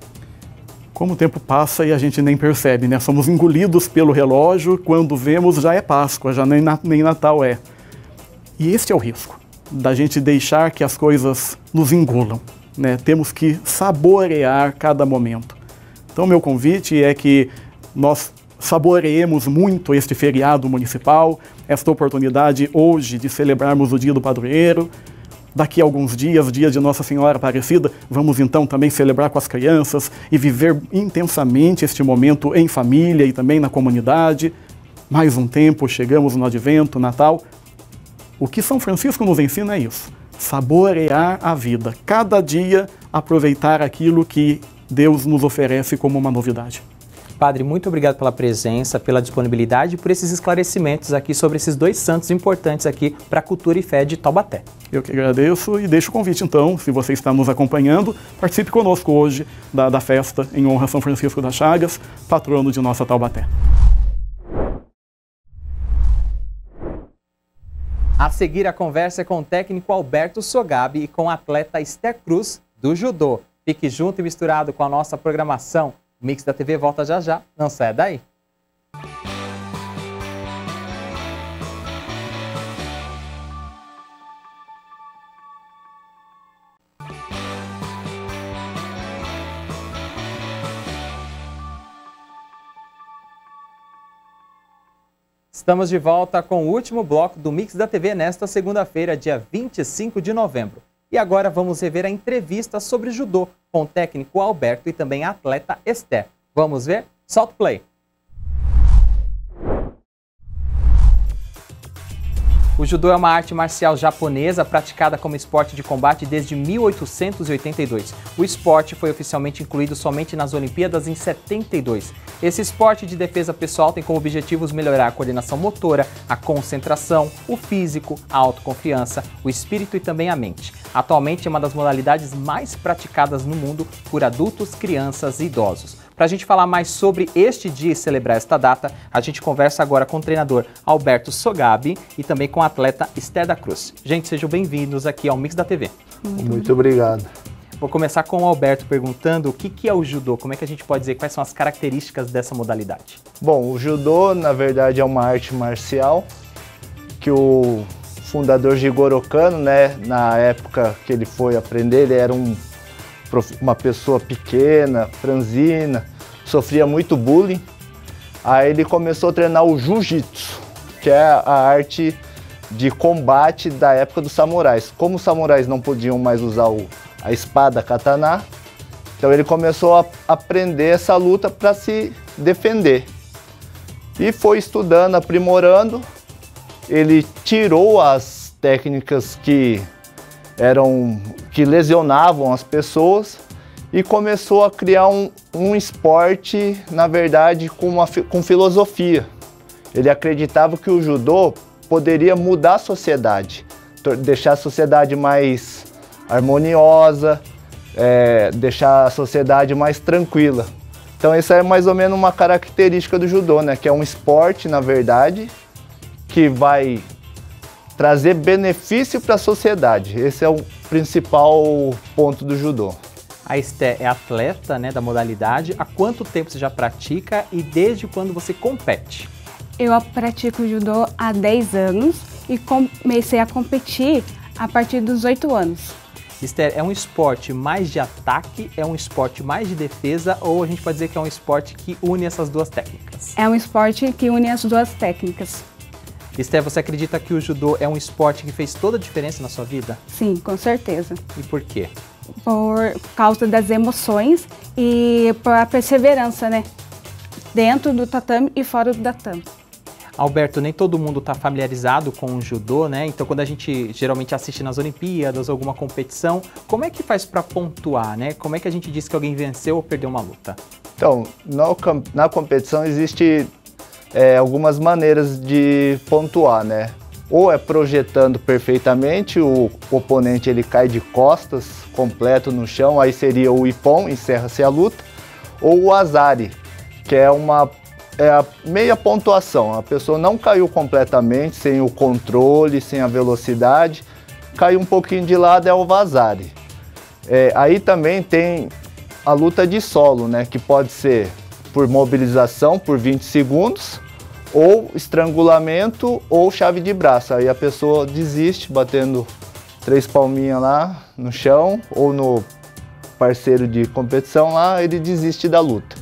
Como o tempo passa e a gente nem percebe, né? Somos engolidos pelo relógio, quando vemos já é Páscoa, já nem Natal é. E este é o risco, da gente deixar que as coisas nos engolam, né? Temos que saborear cada momento. Então, meu convite é que nós saboreemos muito este feriado municipal, esta oportunidade hoje de celebrarmos o Dia do Padroeiro. Daqui a alguns dias, dia de Nossa Senhora Aparecida, vamos então também celebrar com as crianças e viver intensamente este momento em família e também na comunidade. Mais um tempo, chegamos no Advento, Natal. O que São Francisco nos ensina é isso, saborear a vida, cada dia aproveitar aquilo que Deus nos oferece como uma novidade. Padre, muito obrigado pela presença, pela disponibilidade e por esses esclarecimentos aqui sobre esses 2 santos importantes aqui para a cultura e fé de Taubaté. Eu que agradeço e deixo o convite então, se você está nos acompanhando, participe conosco hoje da festa em honra a São Francisco das Chagas, patrono de nossa Taubaté. A seguir a conversa é com o técnico Alberto Sogabi e com a atleta Esther Cruz do judô. Fique junto e misturado com a nossa programação. O Mix da TV volta já já, não saia daí. Estamos de volta com o último bloco do Mix da TV nesta segunda-feira, dia 25 de novembro. E agora vamos rever a entrevista sobre judô com o técnico Alberto e também a atleta Esther. Vamos ver? Solta o play! O judô é uma arte marcial japonesa praticada como esporte de combate desde 1882. O esporte foi oficialmente incluído somente nas Olimpíadas em 72. Esse esporte de defesa pessoal tem como objetivos melhorar a coordenação motora, a concentração, o físico, a autoconfiança, o espírito e também a mente. Atualmente é uma das modalidades mais praticadas no mundo por adultos, crianças e idosos. Para a gente falar mais sobre este dia e celebrar esta data, a gente conversa agora com o treinador Alberto Sogabi e também com a atleta Esther da Cruz. Gente, sejam bem-vindos aqui ao Mix da TV. Muito obrigado. Vou começar com o Alberto perguntando o que é o judô, como é que a gente pode dizer, quais são as características dessa modalidade? Bom, o judô, na verdade, é uma arte marcial que o fundador Jigoro Kano, né, na época que ele foi aprender, ele era uma pessoa pequena, franzina, sofria muito bullying. Aí ele começou a treinar o jiu-jitsu, que é a arte de combate da época dos samurais. Como os samurais não podiam mais usar a espada katana, então ele começou a aprender essa luta para se defender. E foi estudando, aprimorando. Ele tirou as técnicas que lesionavam as pessoas e começou a criar um esporte, na verdade, com filosofia. Ele acreditava que o judô poderia mudar a sociedade, deixar a sociedade mais harmoniosa, deixar a sociedade mais tranquila. Então essa é mais ou menos uma característica do judô, né? Que é um esporte, na verdade, que vai trazer benefício para a sociedade. Esse é o principal ponto do judô. A Esther é atleta, né, da modalidade. Há quanto tempo você já pratica e desde quando você compete? Eu pratico judô há 10 anos e comecei a competir a partir dos 8 anos. Esther, é um esporte mais de ataque, é um esporte mais de defesa ou a gente pode dizer que é um esporte que une essas duas técnicas? É um esporte que une as duas técnicas. Esther, você acredita que o judô é um esporte que fez toda a diferença na sua vida? Sim, com certeza. E por quê? Por causa das emoções e por a perseverança, né? Dentro do tatame e fora do tatame. Alberto, nem todo mundo está familiarizado com o judô, né? Então, quando a gente geralmente assiste nas Olimpíadas, alguma competição, como é que faz para pontuar, né? Como é que a gente diz que alguém venceu ou perdeu uma luta? Então, na competição existe algumas maneiras de pontuar, né? Ou é projetando perfeitamente, o oponente ele cai de costas, completo no chão, aí seria o ippon, encerra-se a luta, ou o azari, que é a meia pontuação. A pessoa não caiu completamente, sem o controle, sem a velocidade, caiu um pouquinho de lado, é o vazari. Aí também tem a luta de solo, né, que pode ser por mobilização por 20 segundos, ou estrangulamento ou chave de braço. Aí a pessoa desiste batendo 3 palminhas lá no chão ou no parceiro de competição lá, ele desiste da luta.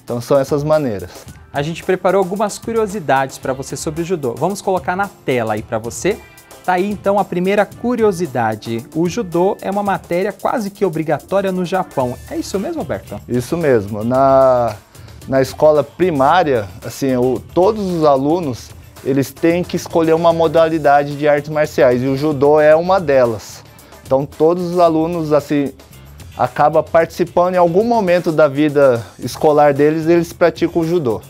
Então são essas maneiras. A gente preparou algumas curiosidades para você sobre o judô. Vamos colocar na tela aí para você. Tá aí então a primeira curiosidade. O judô é uma matéria quase que obrigatória no Japão. É isso mesmo, Alberto? Isso mesmo. Na escola primária, assim, todos os alunos, eles têm que escolher uma modalidade de artes marciais e o judô é uma delas. Então todos os alunos, assim, acabam participando em algum momento da vida escolar deles, eles praticam o judô.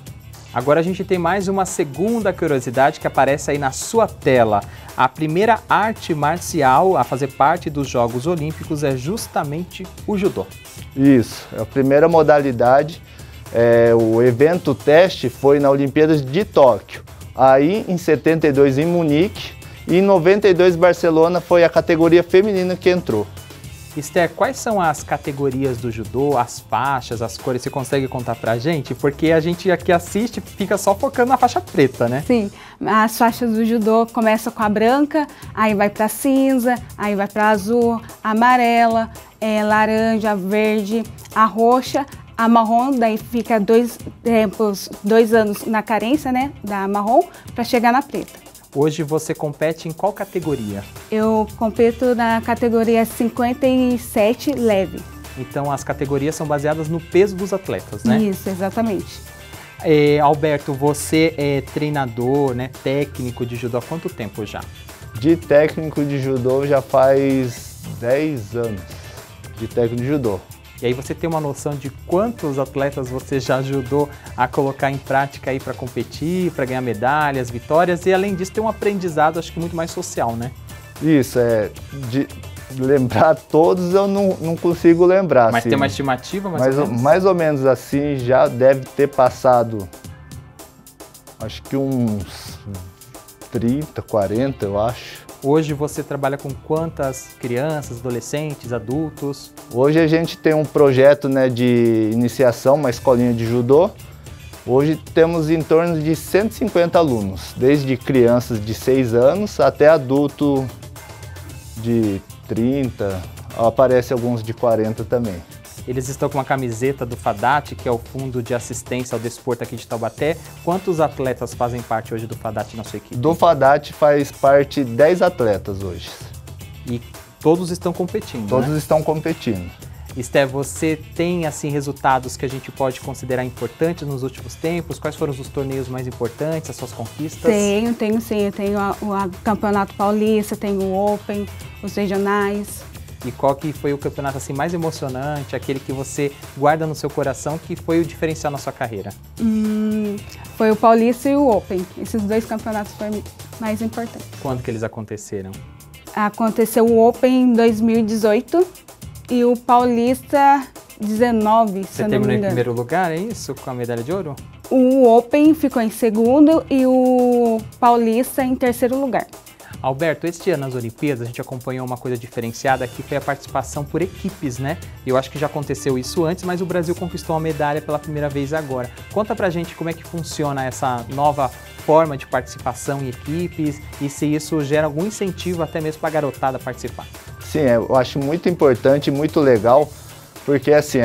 Agora a gente tem mais uma segunda curiosidade que aparece aí na sua tela. A primeira arte marcial a fazer parte dos Jogos Olímpicos é justamente o judô. Isso, é a primeira modalidade. O evento teste foi na Olimpíadas de Tóquio. Aí em 72 em Munique e em 92 Barcelona foi a categoria feminina que entrou. Esther, quais são as categorias do judô, as faixas, as cores? Você consegue contar pra gente? Porque a gente aqui assiste fica só focando na faixa preta, né? Sim, as faixas do judô começam com a branca, aí vai pra cinza, aí vai pra azul, amarela, laranja, verde, a roxa, a marrom, daí fica 2 anos na carência, né, da marrom, para chegar na preta. Hoje você compete em qual categoria? Eu compito na categoria 57 leve. Então as categorias são baseadas no peso dos atletas, né? Isso, exatamente. Alberto, você é treinador, né, técnico de judô há quanto tempo já? De técnico de judô já faz 10 anos de técnico de judô. E aí você tem uma noção de quantos atletas você já ajudou a colocar em prática aí para competir, para ganhar medalhas, vitórias, e além disso tem um aprendizado, acho que muito mais social, né? Isso, de lembrar todos eu não consigo lembrar. Mas assim, tem uma estimativa mais ou menos? Mais ou menos assim, já deve ter passado, acho que uns 30, 40, eu acho. Hoje você trabalha com quantas crianças, adolescentes, adultos? Hoje a gente tem um projeto, né, de iniciação, uma escolinha de judô. Hoje temos em torno de 150 alunos, desde crianças de 6 anos até adulto de 30, aparece alguns de 40 também. Eles estão com uma camiseta do FADAT, que é o Fundo de Assistência ao Desporto aqui de Taubaté. Quantos atletas fazem parte hoje do FADAT na sua equipe? Do FADAT faz parte 10 atletas hoje. E todos estão competindo, Todos né? estão competindo. Esté, você tem assim resultados que a gente pode considerar importantes nos últimos tempos? Quais foram os torneios mais importantes, as suas conquistas? Tenho sim. Eu tenho o Campeonato Paulista, tenho o Open, os regionais. E qual que foi o campeonato assim mais emocionante, aquele que você guarda no seu coração, que foi o diferencial na sua carreira? Foi o Paulista e o Open. Esses dois campeonatos foram mais importantes. Quando que eles aconteceram? Aconteceu o Open em 2018 e o Paulista 19, Você terminou em primeiro lugar, é isso? Com a medalha de ouro? O Open ficou em segundo e o Paulista em terceiro lugar. Alberto, este ano nas Olimpíadas a gente acompanhou uma coisa diferenciada que foi a participação por equipes, né? Eu acho que já aconteceu isso antes, mas o Brasil conquistou uma medalha pela primeira vez agora. Conta pra gente como é que funciona essa nova forma de participação em equipes e se isso gera algum incentivo até mesmo para a garotada participar. Sim, eu acho muito importante e muito legal, porque assim,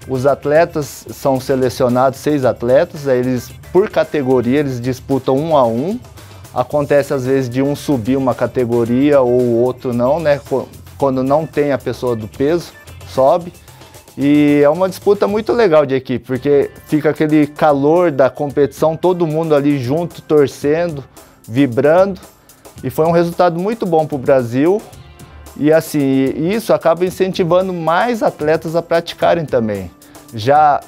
os atletas são selecionados, 6 atletas, aí eles, por categoria, eles disputam 1 a 1. Acontece às vezes de um subir uma categoria ou o outro não, né? Quando não tem a pessoa do peso, sobe. E é uma disputa muito legal de equipe, porque fica aquele calor da competição, todo mundo ali junto, torcendo, vibrando. E foi um resultado muito bom para o Brasil. E assim, isso acaba incentivando mais atletas a praticarem também. Já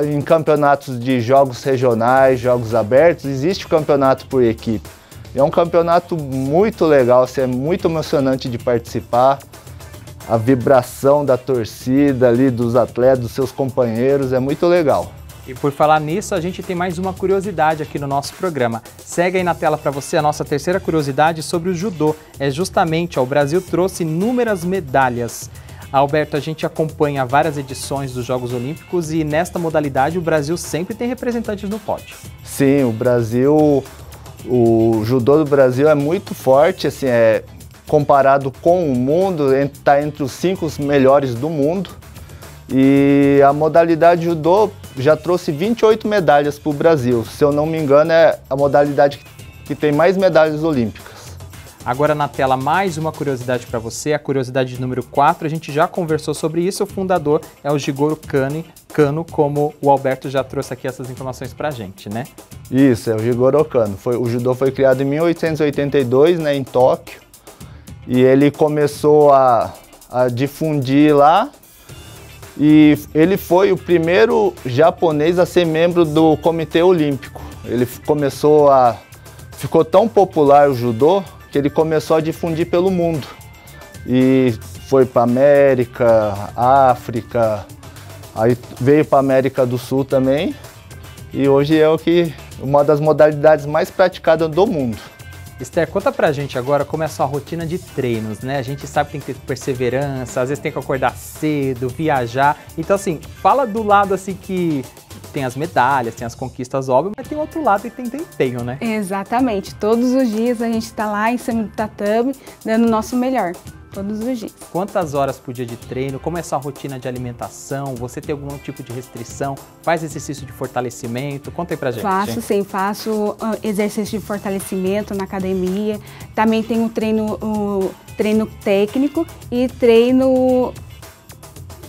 em campeonatos de jogos regionais, jogos abertos, existe o campeonato por equipe. É um campeonato muito legal, assim, é muito emocionante de participar. A vibração da torcida ali, dos atletas, dos seus companheiros, é muito legal. E por falar nisso, a gente tem mais uma curiosidade aqui no nosso programa. Segue aí na tela para você a nossa terceira curiosidade sobre o judô. É justamente, o Brasil trouxe inúmeras medalhas. Alberto, a gente acompanha várias edições dos Jogos Olímpicos e nesta modalidade o Brasil sempre tem representantes no pódio. Sim, o judô do Brasil é muito forte, assim, comparado com o mundo, está entre os 5 melhores do mundo. E a modalidade judô já trouxe 28 medalhas para o Brasil. Se eu não me engano, é a modalidade que tem mais medalhas olímpicas. Agora na tela mais uma curiosidade para você, a curiosidade número 4, a gente já conversou sobre isso, o fundador é o Jigoro Kano, como o Alberto já trouxe aqui essas informações para a gente, né? Isso, é o Jigoro Kano. O judô foi criado em 1882, né, em Tóquio, e ele começou a difundir lá, e ele foi o primeiro japonês a ser membro do Comitê Olímpico. Ele ficou tão popular o judô, que ele começou a difundir pelo mundo. E foi para América, África, aí veio para América do Sul também. E hoje é uma das modalidades mais praticadas do mundo. Esther, conta pra gente agora como é a sua rotina de treinos, né? A gente sabe que tem que ter perseverança, às vezes tem que acordar cedo, viajar. Então, assim, fala do lado assim que tem as medalhas, tem as conquistas óbvias, mas tem outro lado que tem empenho, né? Exatamente. Todos os dias a gente está lá em cima do tatame, dando o nosso melhor. Todos os dias. Quantas horas por dia de treino? Como é a sua rotina de alimentação? Você tem algum tipo de restrição? Faz exercício de fortalecimento? Conta aí pra gente. Faço, sim. Faço exercício de fortalecimento na academia. Também tenho treino técnico e treino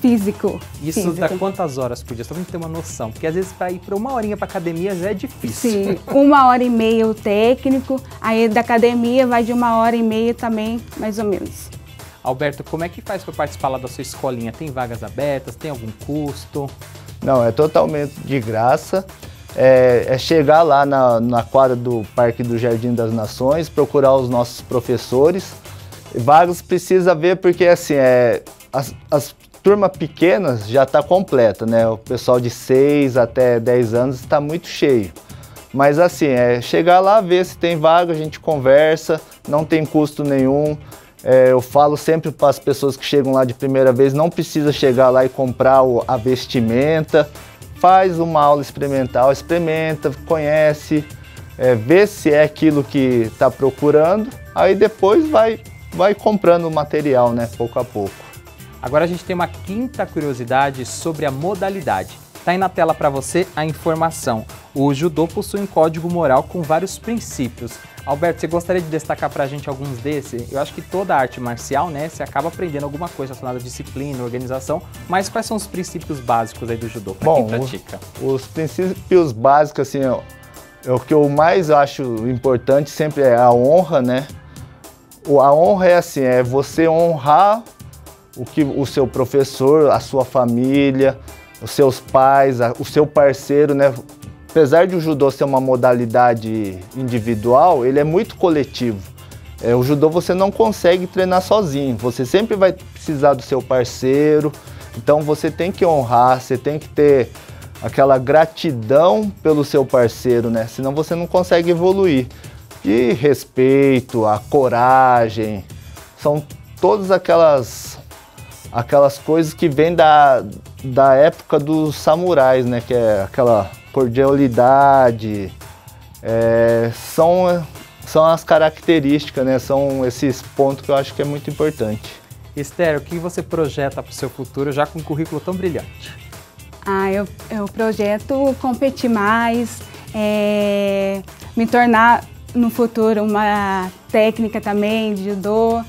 físico. Isso dá quantas horas por dia? Só pra gente ter uma noção. Porque às vezes para ir para 1 horinha para academia já é difícil. Sim, 1h30 o técnico, aí da academia vai de 1h30 também, mais ou menos. Alberto, como é que faz para participar lá da sua escolinha? Tem vagas abertas? Tem algum custo? Não, é totalmente de graça. É chegar lá na quadra do Parque do Jardim das Nações, procurar os nossos professores. Vagas precisa ver porque assim, as turmas pequenas já está completa, né? O pessoal de 6 até 10 anos está muito cheio. Mas assim, chegar lá, ver se tem vaga, a gente conversa, não tem custo nenhum. Eu falo sempre para as pessoas que chegam lá de primeira vez, não precisa chegar lá e comprar a vestimenta. Faz uma aula experimental, experimenta, conhece, vê se é aquilo que está procurando, aí depois vai comprando o material, né, pouco a pouco. Agora a gente tem uma quinta curiosidade sobre a modalidade. Está aí na tela para você a informação. O judô possui um código moral com vários princípios. Alberto, você gostaria de destacar para a gente alguns desses? Eu acho que toda arte marcial, né, você acaba aprendendo alguma coisa relacionada à disciplina, organização, mas quais são os princípios básicos aí do judô, para quem pratica? Os princípios básicos, assim, o que eu mais acho importante sempre é a honra, né? A honra é assim, é você honrar o seu professor, a sua família, os seus pais, o seu parceiro, né? Apesar de o judô ser uma modalidade individual, ele é muito coletivo. O judô você não consegue treinar sozinho, você sempre vai precisar do seu parceiro, então você tem que honrar, você tem que ter aquela gratidão pelo seu parceiro, né? Senão você não consegue evoluir. E respeito, a coragem, são todas aquelas coisas que vêm da época dos samurais, né? Que é aquela cordialidade, são as características, né? São esses pontos que eu acho que é muito importante. Esther, o que você projeta para o seu futuro já com um currículo tão brilhante? Eu projeto competir mais, me tornar no futuro uma técnica também de judô.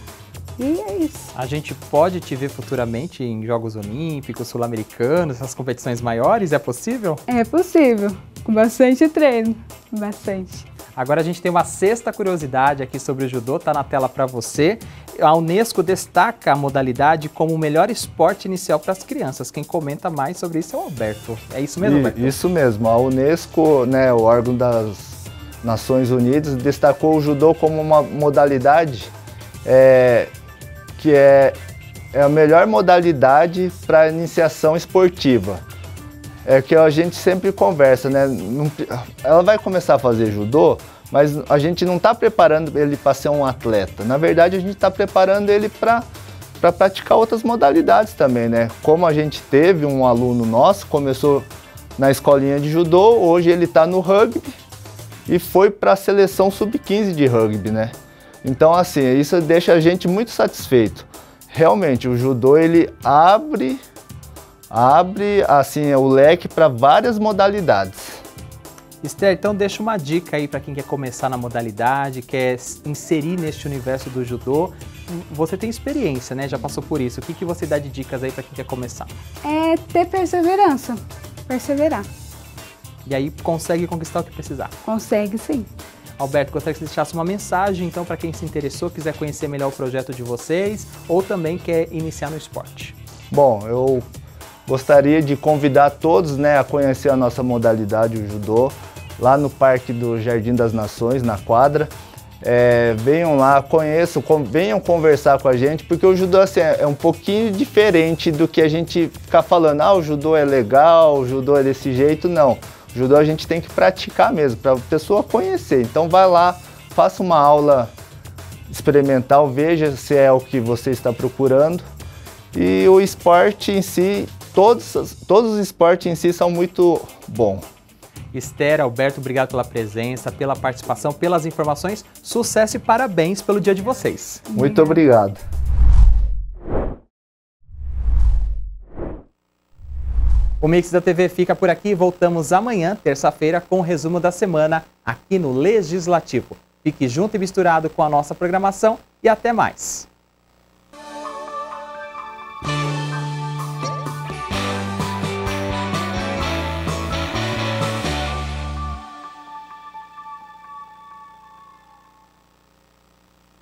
E é isso. A gente pode te ver futuramente em Jogos Olímpicos, Sul-Americanos, essas competições maiores? É possível? É possível, com bastante treino, bastante. Agora a gente tem uma sexta curiosidade aqui sobre o judô, tá na tela para você. A Unesco destaca a modalidade como o melhor esporte inicial para as crianças. Quem comenta mais sobre isso é o Alberto. É isso mesmo, Alberto? Isso mesmo. A Unesco, né, o órgão das Nações Unidas, destacou o judô como uma modalidade que é a melhor modalidade para iniciação esportiva. É que a gente sempre conversa, né? Ela vai começar a fazer judô, mas a gente não está preparando ele para ser um atleta. Na verdade, a gente está preparando ele para praticar outras modalidades também, né? Como a gente teve um aluno nosso, começou na escolinha de judô, hoje ele está no rugby e foi para a seleção sub-15 de rugby, né? Então, assim, isso deixa a gente muito satisfeito. Realmente, o judô, ele abre assim, o leque para várias modalidades. Esther, então deixa uma dica aí para quem quer começar na modalidade, quer inserir neste universo do judô. Você tem experiência, né? Já passou por isso. O que você dá de dicas aí para quem quer começar? É ter perseverança, perseverar. E aí consegue conquistar o que precisar? Consegue, sim. Alberto, gostaria que você deixasse uma mensagem, então, para quem se interessou, quiser conhecer melhor o projeto de vocês ou também quer iniciar no esporte. Bom, eu gostaria de convidar todos, né, a conhecer a nossa modalidade, o judô, lá no Parque do Jardim das Nações, na quadra. Venham lá, conheçam, venham conversar com a gente, porque o judô assim, é um pouquinho diferente do que a gente ficar falando, o judô é legal, o judô é desse jeito, não. O judô a gente tem que praticar mesmo, para a pessoa conhecer. Então vai lá, faça uma aula experimental, veja se é o que você está procurando. E o esporte em si, todos os esportes em si são muito bons. Esther, Alberto, obrigado pela presença, pela participação, pelas informações. Sucesso e parabéns pelo dia de vocês. Muito obrigado. O Mix da TV fica por aqui. Voltamos amanhã, terça-feira, com o resumo da semana aqui no Legislativo. Fique junto e misturado com a nossa programação e até mais.